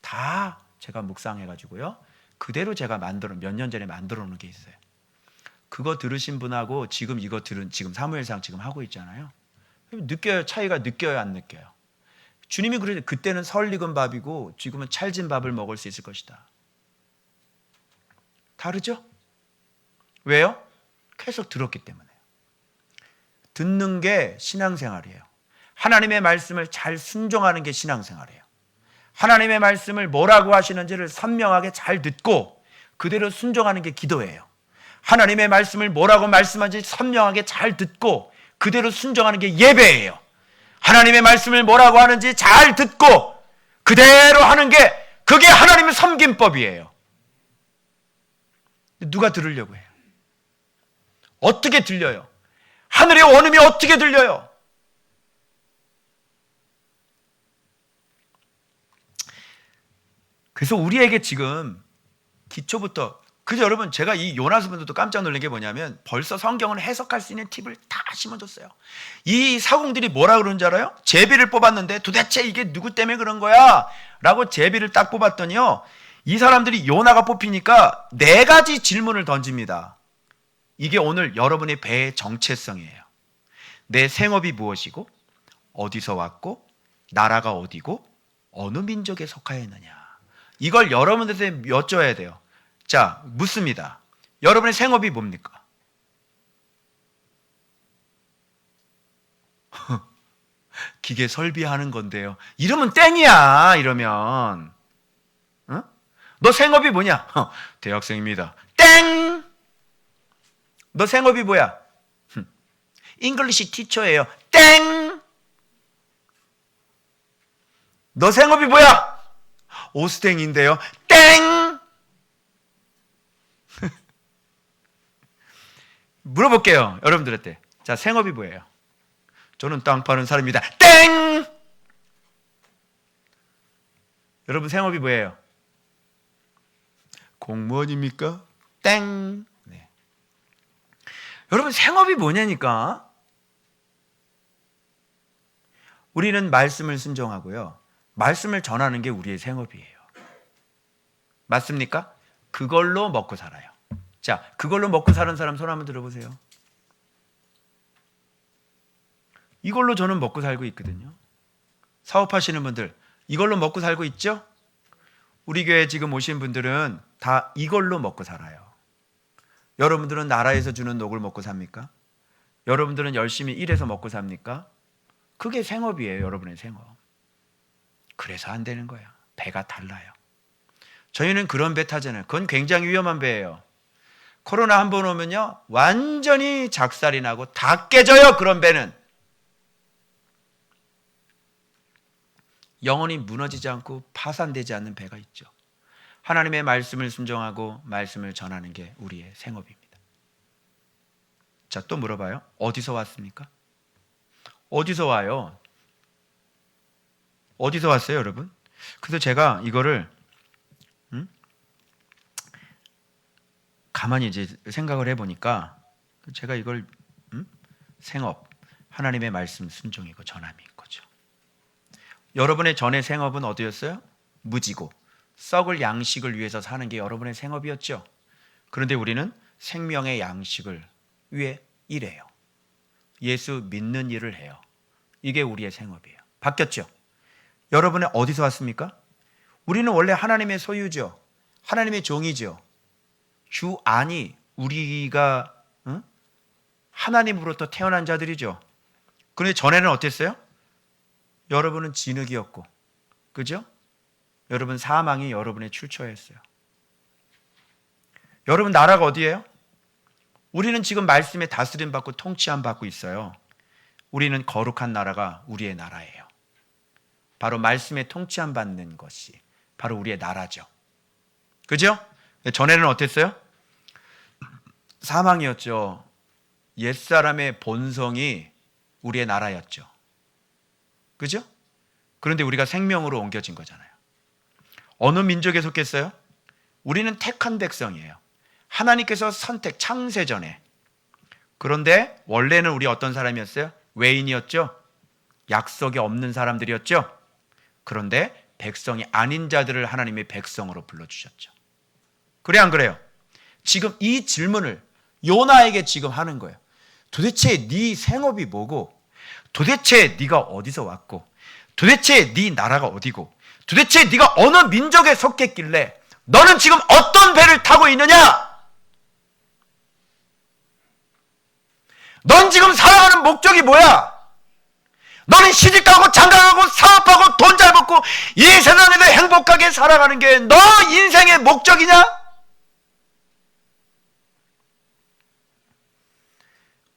Speaker 1: 다 제가 묵상해가지고요, 그대로 제가 몇 년 전에 만들어 놓은 게 있어요. 그거 들으신 분하고 지금 이거 지금 사무엘상 지금 하고 있잖아요. 느껴요? 차이가 느껴요? 안 느껴요? 주님이 그러죠. 그때는 설익은 밥이고 지금은 찰진 밥을 먹을 수 있을 것이다. 다르죠? 왜요? 계속 들었기 때문에요. 듣는 게 신앙생활이에요. 하나님의 말씀을 잘 순종하는 게 신앙생활이에요. 하나님의 말씀을 뭐라고 하시는지를 선명하게 잘 듣고 그대로 순종하는 게 기도예요. 하나님의 말씀을 뭐라고 말씀하는지 선명하게 잘 듣고 그대로 순종하는 게 예배예요. 하나님의 말씀을 뭐라고 하는지 잘 듣고 그대로 하는 게, 그게 하나님의 섬김법이에요. 누가 들으려고 해요? 어떻게 들려요? 하늘의 원음이 어떻게 들려요? 그래서 우리에게 지금 기초부터, 그죠 여러분? 제가 이 요나서 분들도 깜짝 놀란 게 뭐냐면 벌써 성경을 해석할 수 있는 팁을 다 심어줬어요. 이 사공들이 뭐라 그러는지 알아요? 제비를 뽑았는데 도대체 이게 누구 때문에 그런 거야? 라고 제비를 딱 뽑았더니요, 이 사람들이 요나가 뽑히니까 4가지 질문을 던집니다. 이게 오늘 여러분의 배의 정체성이에요. 내 생업이 무엇이고, 어디서 왔고, 나라가 어디고, 어느 민족에 속하였느냐. 이걸 여러분들한테 여쭤야 돼요. 자, 묻습니다. 여러분의 생업이 뭡니까? 기계 설비하는 건데요. 이러면 땡이야. 이러면 어? 너 생업이 뭐냐? 대학생입니다. 땡! 너 생업이 뭐야? 잉글리시 티처예요. 땡! 너 생업이 뭐야? 오스탱인데요. 땡! 물어볼게요. 여러분들한테. 자, 생업이 뭐예요? 저는 땅 파는 사람입니다. 땡! 여러분 생업이 뭐예요? 공무원입니까? 땡! 네. 여러분 생업이 뭐냐니까? 우리는 말씀을 순종하고요, 말씀을 전하는 게 우리의 생업이에요. 맞습니까? 그걸로 먹고 살아요. 자, 그걸로 먹고 사는 사람 손 한번 들어보세요. 이걸로 저는 먹고 살고 있거든요. 사업하시는 분들 이걸로 먹고 살고 있죠? 우리 교회 지금 오신 분들은 다 이걸로 먹고 살아요. 여러분들은 나라에서 주는 녹을 먹고 삽니까? 여러분들은 열심히 일해서 먹고 삽니까? 그게 생업이에요. 여러분의 생업. 그래서 안 되는 거야. 배가 달라요. 저희는 그런 배 타잖아요. 그건 굉장히 위험한 배예요. 코로나 한 번 오면요, 완전히 작살이 나고 다 깨져요. 그런 배는 영원히 무너지지 않고 파산되지 않는 배가 있죠. 하나님의 말씀을 순종하고 말씀을 전하는 게 우리의 생업입니다. 자, 또 물어봐요. 어디서 왔습니까? 어디서 와요? 어디서 왔어요, 여러분? 그래서 제가 이거를 가만히 이제 생각을 해보니까 제가 이걸 생업, 하나님의 말씀 순종이고 전함인 거죠. 여러분의 전의 생업은 어디였어요? 무지고 썩을 양식을 위해서 사는 게 여러분의 생업이었죠. 그런데 우리는 생명의 양식을 위해 일해요. 예수 믿는 일을 해요. 이게 우리의 생업이에요. 바뀌었죠? 여러분은 어디서 왔습니까? 우리는 원래 하나님의 소유죠. 하나님의 종이죠. 주 안이 우리가 하나님으로부터 태어난 자들이죠. 그런데 전에는 어땠어요? 여러분은 진흙이었고, 그죠? 여러분 사망이 여러분의 출처였어요. 여러분 나라가 어디예요? 우리는 지금 말씀에 다스림 받고 통치함 받고 있어요. 우리는 거룩한 나라가 우리의 나라예요. 바로 말씀에 통치함 받는 것이 바로 우리의 나라죠. 그죠? 전에는 어땠어요? 사망이었죠. 옛사람의 본성이 우리의 나라였죠. 그죠? 그런데 우리가 생명으로 옮겨진 거잖아요. 어느 민족에 속했어요? 우리는 택한 백성이에요. 하나님께서 선택, 창세전에. 그런데 원래는 우리 어떤 사람이었어요? 외인이었죠. 약속이 없는 사람들이었죠. 그런데 백성이 아닌 자들을 하나님의 백성으로 불러주셨죠. 그래 안 그래요? 지금 이 질문을 요나에게 지금 하는 거예요. 도대체 네 생업이 뭐고, 도대체 네가 어디서 왔고, 도대체 네 나라가 어디고, 도대체 네가 어느 민족에 속했길래 너는 지금 어떤 배를 타고 있느냐? 넌 지금 살아가는 목적이 뭐야? 너는 시집가고 장가가고 사업하고 돈 잘 벌고 이 세상에서 행복하게 살아가는 게 너 인생의 목적이냐?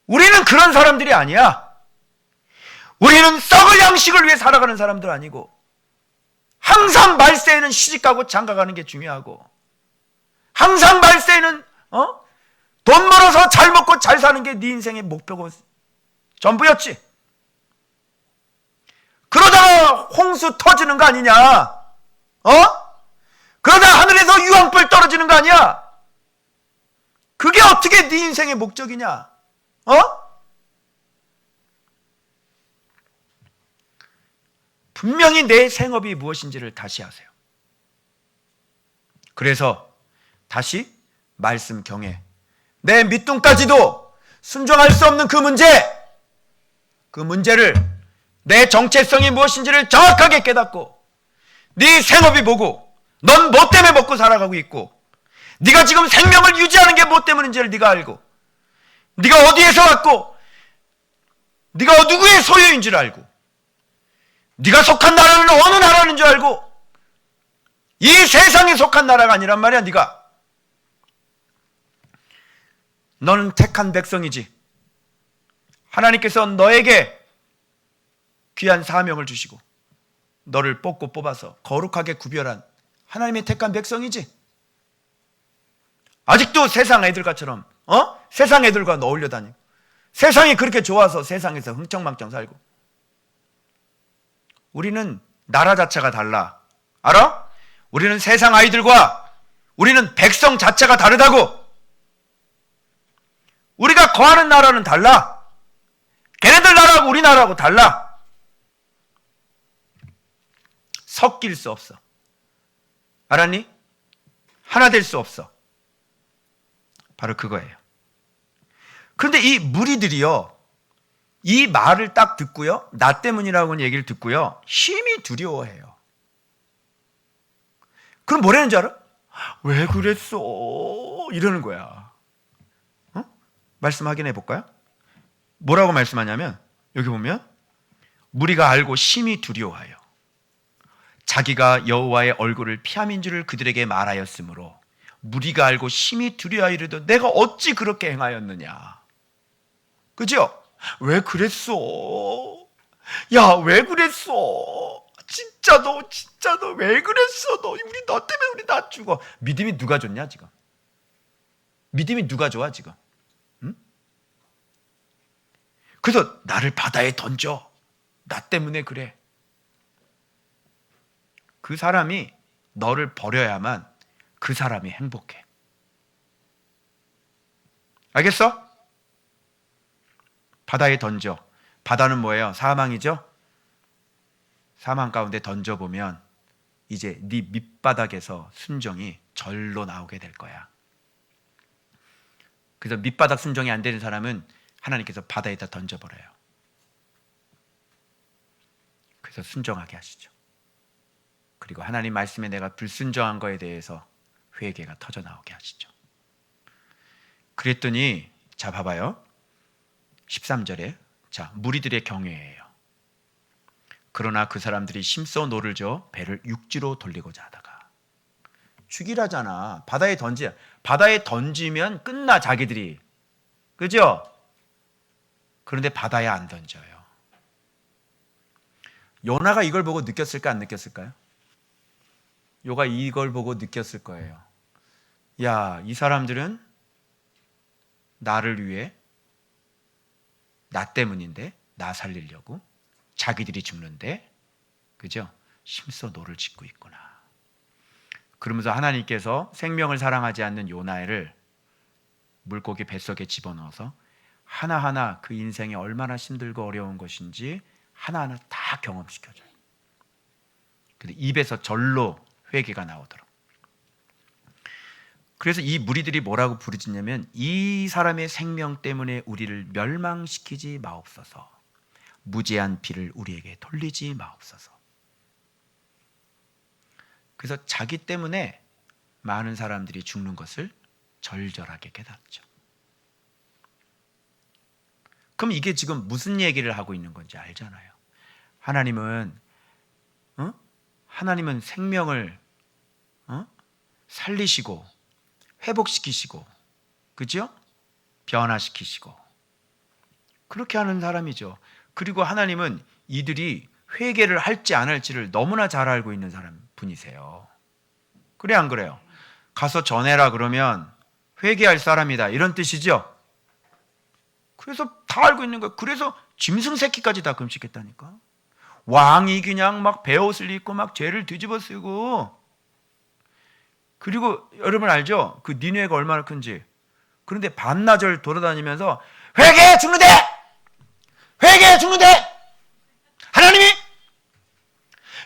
Speaker 1: 우리는 그런 사람들이 아니야. 우리는 썩을 양식을 위해 살아가는 사람들 아니고, 항상 말세에는 시집가고 장가가는 게 중요하고, 항상 말세에는 돈 벌어서 잘 먹고 잘 사는 게 네 인생의 목표고 전부였지. 그러다가 홍수 터지는 거 아니냐? 그러다 하늘에서 유황불 떨어지는 거 아니야? 그게 어떻게 네 인생의 목적이냐? 분명히 내 생업이 무엇인지를 다시 하세요. 그래서 다시 말씀 경에 내 밑둥까지도 순종할 수 없는 그 문제를 내 정체성이 무엇인지를 정확하게 깨닫고 네 생업이 뭐고 넌 뭐 때문에 먹고 살아가고 있고 네가 지금 생명을 유지하는 게 뭐 때문인지를 네가 알고 네가 어디에서 왔고 네가 누구의 소유인 줄 알고 네가 속한 나라는 어느 나라인 줄 알고 이 세상에 속한 나라가 아니란 말이야. 너는 택한 백성이지. 하나님께서 너에게 귀한 사명을 주시고 너를 뽑고 뽑아서 거룩하게 구별한 하나님의 택한 백성이지. 아직도 세상 애들과처럼 세상 애들과 어울려 다니고 세상이 그렇게 좋아서 세상에서 흥청망청 살고. 우리는 나라 자체가 달라. 알아? 우리는 세상 아이들과 우리는 백성 자체가 다르다고. 우리가 거하는 나라는 달라. 걔네들 나라하고 우리 나라하고 달라. 섞일 수 없어. 알았니? 하나 될 수 없어. 바로 그거예요. 그런데 이 무리들이요, 이 말을 딱 듣고요, 나 때문이라고는 얘기를 듣고요, 심히 두려워해요. 그럼 뭐라는 줄 알아? 왜 그랬어? 이러는 거야. 말씀 확인해 볼까요? 뭐라고 말씀하냐면, 여기 보면 무리가 알고 심히 두려워하여 자기가 여호와의 얼굴을 피함인 줄을 그들에게 말하였으므로 무리가 알고 심히 두려워하여 이르되 내가 어찌 그렇게 행하였느냐. 그죠? 왜 그랬어? 야, 왜 그랬어? 진짜 너 왜 그랬어? 너 때문에 우리 다 죽어. 믿음이 누가 좋냐 지금? 믿음이 누가 좋아 지금? 응? 그래서 나를 바다에 던져. 나 때문에 그래. 그 사람이 너를 버려야만 그 사람이 행복해. 알겠어? 바다에 던져. 바다는 뭐예요? 사망이죠? 사망 가운데 던져보면 이제 네 밑바닥에서 순종이 절로 나오게 될 거야. 그래서 밑바닥 순종이 안 되는 사람은 하나님께서 바다에다 던져버려요. 그래서 순종하게 하시죠. 그리고 하나님 말씀에 내가 불순종한 거에 대해서 회개가 터져 나오게 하시죠. 그랬더니 자 봐봐요. 13절에 자 무리들의 경외예요. 그러나 그 사람들이 심소 노를 저 배를 육지로 돌리고자 하다가 죽이라잖아. 바다에 던지면 끝나 자기들이. 그죠? 그런데 바다에 안 던져요. 요나가 이걸 보고 느꼈을까 안 느꼈을까요? 요가 이걸 보고 느꼈을 거예요. 야, 이 사람들은 나를 위해 나 때문인데 나 살리려고 자기들이 죽는데 그죠? 심소 노를 짓고 있구나. 그러면서 하나님께서 생명을 사랑하지 않는 요나를 물고기 뱃속에 집어넣어서 하나하나 그 인생이 얼마나 힘들고 어려운 것인지 하나하나 다 경험시켜줘요. 근데 입에서 절로 회개가 나오도록. 그래서 이 무리들이 뭐라고 부르짖냐면 이 사람의 생명 때문에 우리를 멸망시키지 마옵소서. 무죄한 피를 우리에게 돌리지 마옵소서. 그래서 자기 때문에 많은 사람들이 죽는 것을 절절하게 깨닫죠. 그럼 이게 지금 무슨 얘기를 하고 있는 건지 알잖아요. 하나님은 생명을 살리시고 회복시키시고 그죠? 변화시키시고 그렇게 하는 사람이죠. 그리고 하나님은 이들이 회개를 할지 안 할지를 너무나 잘 알고 있는 분이세요. 그래 안 그래요? 가서 전해라 그러면 회개할 사람이다 이런 뜻이죠. 그래서 다 알고 있는 거예요. 그래서 짐승 새끼까지 다 금식했다니까. 왕이 그냥 막 베옷을 입고 막 죄를 뒤집어 쓰고 그리고 여러분 알죠? 그 니느웨가 얼마나 큰지. 그런데 반나절 돌아다니면서 회개해 죽는데! 회개해 죽는데! 하나님이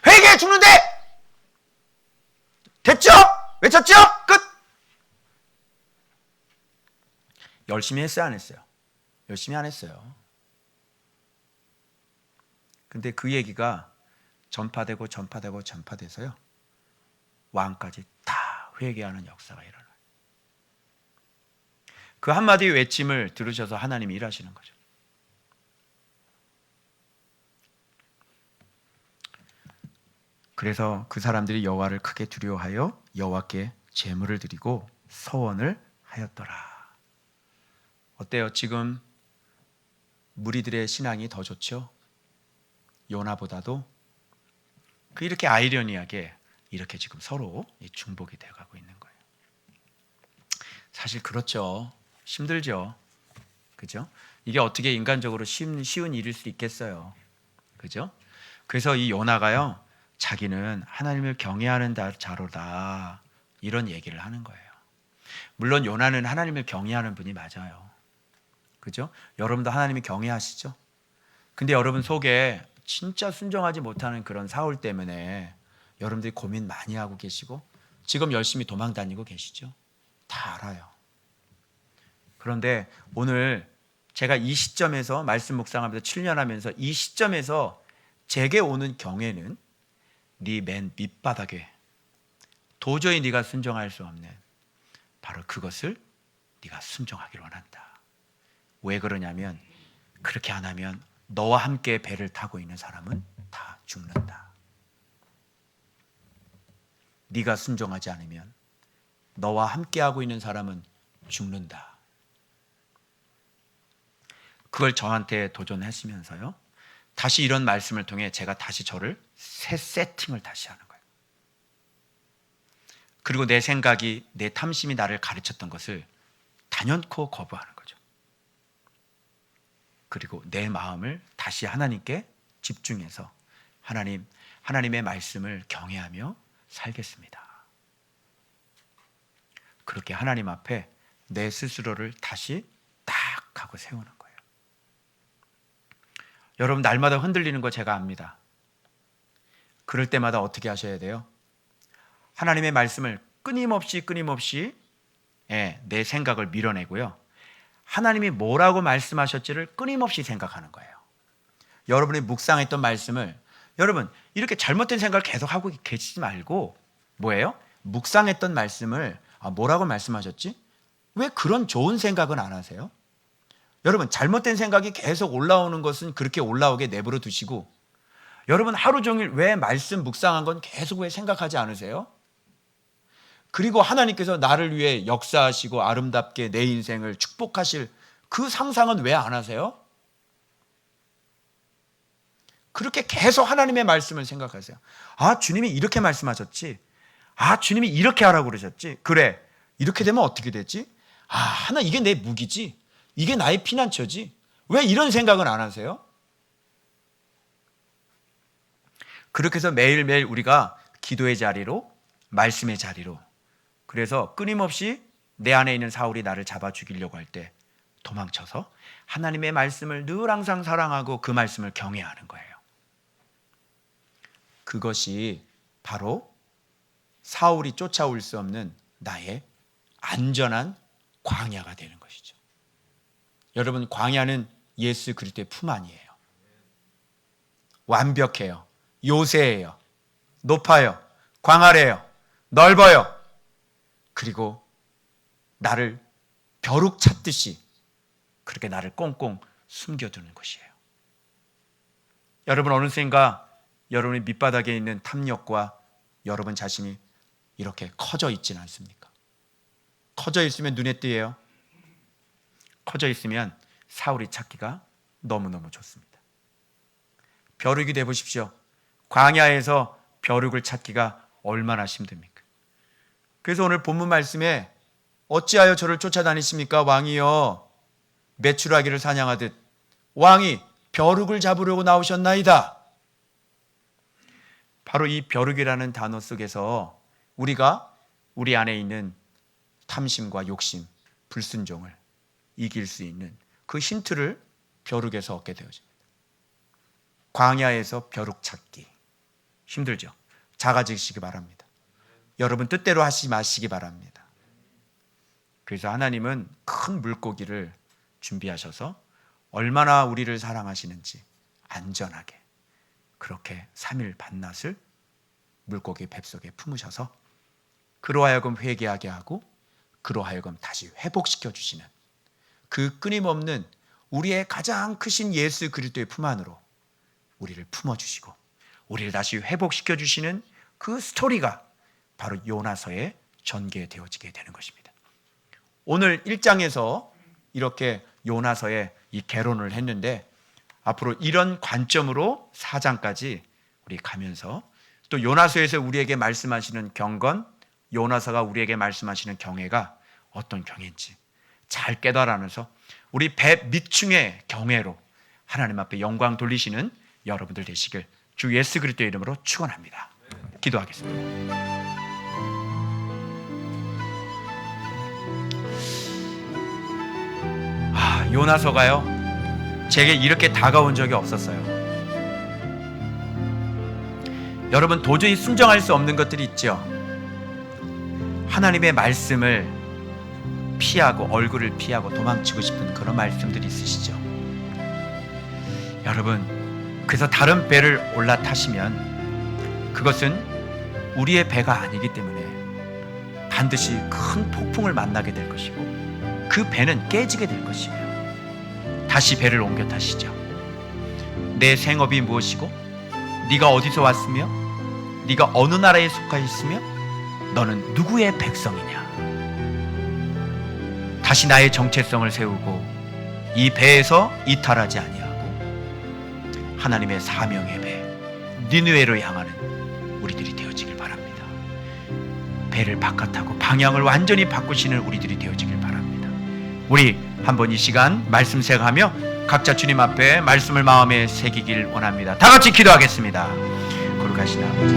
Speaker 1: 회개해 죽는데! 됐죠? 외쳤죠? 끝! 열심히 했어요, 안 했어요? 열심히 안 했어요. 근데 그 얘기가 전파되고요. 왕까지 다 회개하는 역사가 일어나요. 그 한마디 외침을 들으셔서 하나님이 일하시는 거죠. 그래서 그 사람들이 여호와를 크게 두려워하여 여호와께 제물을 드리고 서원을 하였더라. 어때요? 지금 무리들의 신앙이 더 좋죠? 요나보다도 이렇게 아이러니하게 이렇게 지금 서로 중복이 되어가고 있는 거예요. 사실 그렇죠. 힘들죠. 그죠? 이게 어떻게 인간적으로 쉬운 일일 수 있겠어요. 그죠? 그래서 이 요나가요, 자기는 하나님을 경외하는 자로다, 이런 얘기를 하는 거예요. 물론 요나는 하나님을 경외하는 분이 맞아요. 그죠? 여러분도 하나님이 경외하시죠? 근데 여러분 속에 진짜 순종하지 못하는 그런 사울 때문에 여러분들이 고민 많이 하고 계시고 지금 열심히 도망 다니고 계시죠? 다 알아요. 그런데 오늘 제가 이 시점에서 말씀 묵상하면서 7년 하면서 이 시점에서 제게 오는 경외는 네 맨 밑바닥에 도저히 네가 순종할 수 없는 바로 그것을 네가 순종하기를 원한다. 왜 그러냐면 그렇게 안 하면 너와 함께 배를 타고 있는 사람은 다 죽는다. 네가 순종하지 않으면 너와 함께하고 있는 사람은 죽는다. 그걸 저한테 도전하시면서요, 다시 이런 말씀을 통해 제가 다시 저를 새 세팅을 다시 하는 거예요. 그리고 내 생각이, 내 탐심이 나를 가르쳤던 것을 단연코 거부하는 거죠. 그리고 내 마음을 다시 하나님께 집중해서 하나님의 말씀을 경외하며 살겠습니다. 그렇게 하나님 앞에 내 스스로를 다시 딱 하고 세우는 거예요. 여러분, 날마다 흔들리는 거 제가 압니다. 그럴 때마다 어떻게 하셔야 돼요? 하나님의 말씀을 끊임없이 내 생각을 밀어내고요, 하나님이 뭐라고 말씀하셨지를 끊임없이 생각하는 거예요. 여러분이 묵상했던 말씀을, 여러분 이렇게 잘못된 생각을 계속 하고 계시지 말고, 뭐예요? 묵상했던 말씀을 뭐라고 말씀하셨지? 왜 그런 좋은 생각은 안 하세요? 여러분, 잘못된 생각이 계속 올라오는 것은 그렇게 올라오게 내버려 두시고, 여러분 하루 종일 왜 말씀 묵상한 건 계속 왜 생각하지 않으세요? 그리고 하나님께서 나를 위해 역사하시고 아름답게 내 인생을 축복하실 그 상상은 왜 안 하세요? 그렇게 계속 하나님의 말씀을 생각하세요. 아, 주님이 이렇게 말씀하셨지. 아, 주님이 이렇게 하라고 그러셨지. 그래, 이렇게 되면 어떻게 되지? 아, 하나 이게 내 무기지. 이게 나의 피난처지. 왜 이런 생각은 안 하세요? 그렇게 해서 매일매일 우리가 기도의 자리로, 말씀의 자리로, 그래서 끊임없이 내 안에 있는 사울이 나를 잡아 죽이려고 할 때 도망쳐서 하나님의 말씀을 늘 항상 사랑하고 그 말씀을 경외하는 거예요. 그것이 바로 사울이 쫓아올 수 없는 나의 안전한 광야가 되는 것이죠. 여러분, 광야는 예수 그리스도의 품 안이에요. 완벽해요. 요새예요. 높아요. 광활해요. 넓어요. 그리고 나를 벼룩 찾듯이 그렇게 나를 꽁꽁 숨겨두는 것이에요. 여러분, 어느샌가 여러분의 밑바닥에 있는 탐욕과 여러분 자신이 이렇게 커져 있지는 않습니까? 커져 있으면 눈에 띄어요. 커져 있으면 사울이 찾기가 너무너무 좋습니다. 벼룩이 돼 보십시오. 광야에서 벼룩을 찾기가 얼마나 힘듭니까? 그래서 오늘 본문 말씀에 어찌하여 저를 쫓아다니십니까? 왕이여, 메추라기를 사냥하듯 왕이 벼룩을 잡으려고 나오셨나이다. 바로 이 벼룩이라는 단어 속에서 우리가 우리 안에 있는 탐심과 욕심, 불순종을 이길 수 있는 그 힌트를 벼룩에서 얻게 되어집니다. 광야에서 벼룩 찾기 힘들죠. 작아지시기 바랍니다. 여러분 뜻대로 하시지 마시기 바랍니다. 그래서 하나님은 큰 물고기를 준비하셔서 얼마나 우리를 사랑하시는지 안전하게 그렇게 3일 밤낮을 물고기 뱃속에 품으셔서 그로 하여금 회개하게 하고 그로 하여금 다시 회복시켜 주시는 그 끊임없는 우리의 가장 크신 예수 그리스도의 품 안으로 우리를 품어주시고 우리를 다시 회복시켜 주시는 그 스토리가 바로 요나서에 전개되어지게 되는 것입니다. 오늘 1장에서 이렇게 요나서에 이 개론을 했는데 앞으로 이런 관점으로 4장까지 우리 가면서 또 요나서에서 우리에게 말씀하시는 경건, 요나서가 우리에게 말씀하시는 경애가 어떤 경애인지 잘 깨달아면서 우리 배 밑층의 경애로 하나님 앞에 영광 돌리시는 여러분들 되시길 주 예수 그리스도의 이름으로 축원합니다. 기도하겠습니다. 요나서가요, 제게 이렇게 다가온 적이 없었어요. 여러분 도저히 순종할 수 없는 것들이 있죠. 하나님의 말씀을 피하고 얼굴을 피하고 도망치고 싶은 그런 말씀들이 있으시죠. 여러분 그래서 다른 배를 올라타시면 그것은 우리의 배가 아니기 때문에 반드시 큰 폭풍을 만나게 될 것이고 그 배는 깨지게 될 것이에요. 다시 배를 옮겨 타시죠. 내 생업이 무엇이고 네가 어디서 왔으며 네가 어느 나라에 속하였으며 너는 누구의 백성이냐. 다시 나의 정체성을 세우고 이 배에서 이탈하지 아니하고 하나님의 사명의 배 니느웨로 향하는 우리들이 되어지길 바랍니다. 배를 바깥하고 방향을 완전히 바꾸시는 우리들이 되어지길 바랍니다. 우리 한번 이 시간 말씀 생각하며 각자 주님 앞에 말씀을 마음에 새기길 원합니다. 다 같이 기도하겠습니다. 거룩하신 아버지,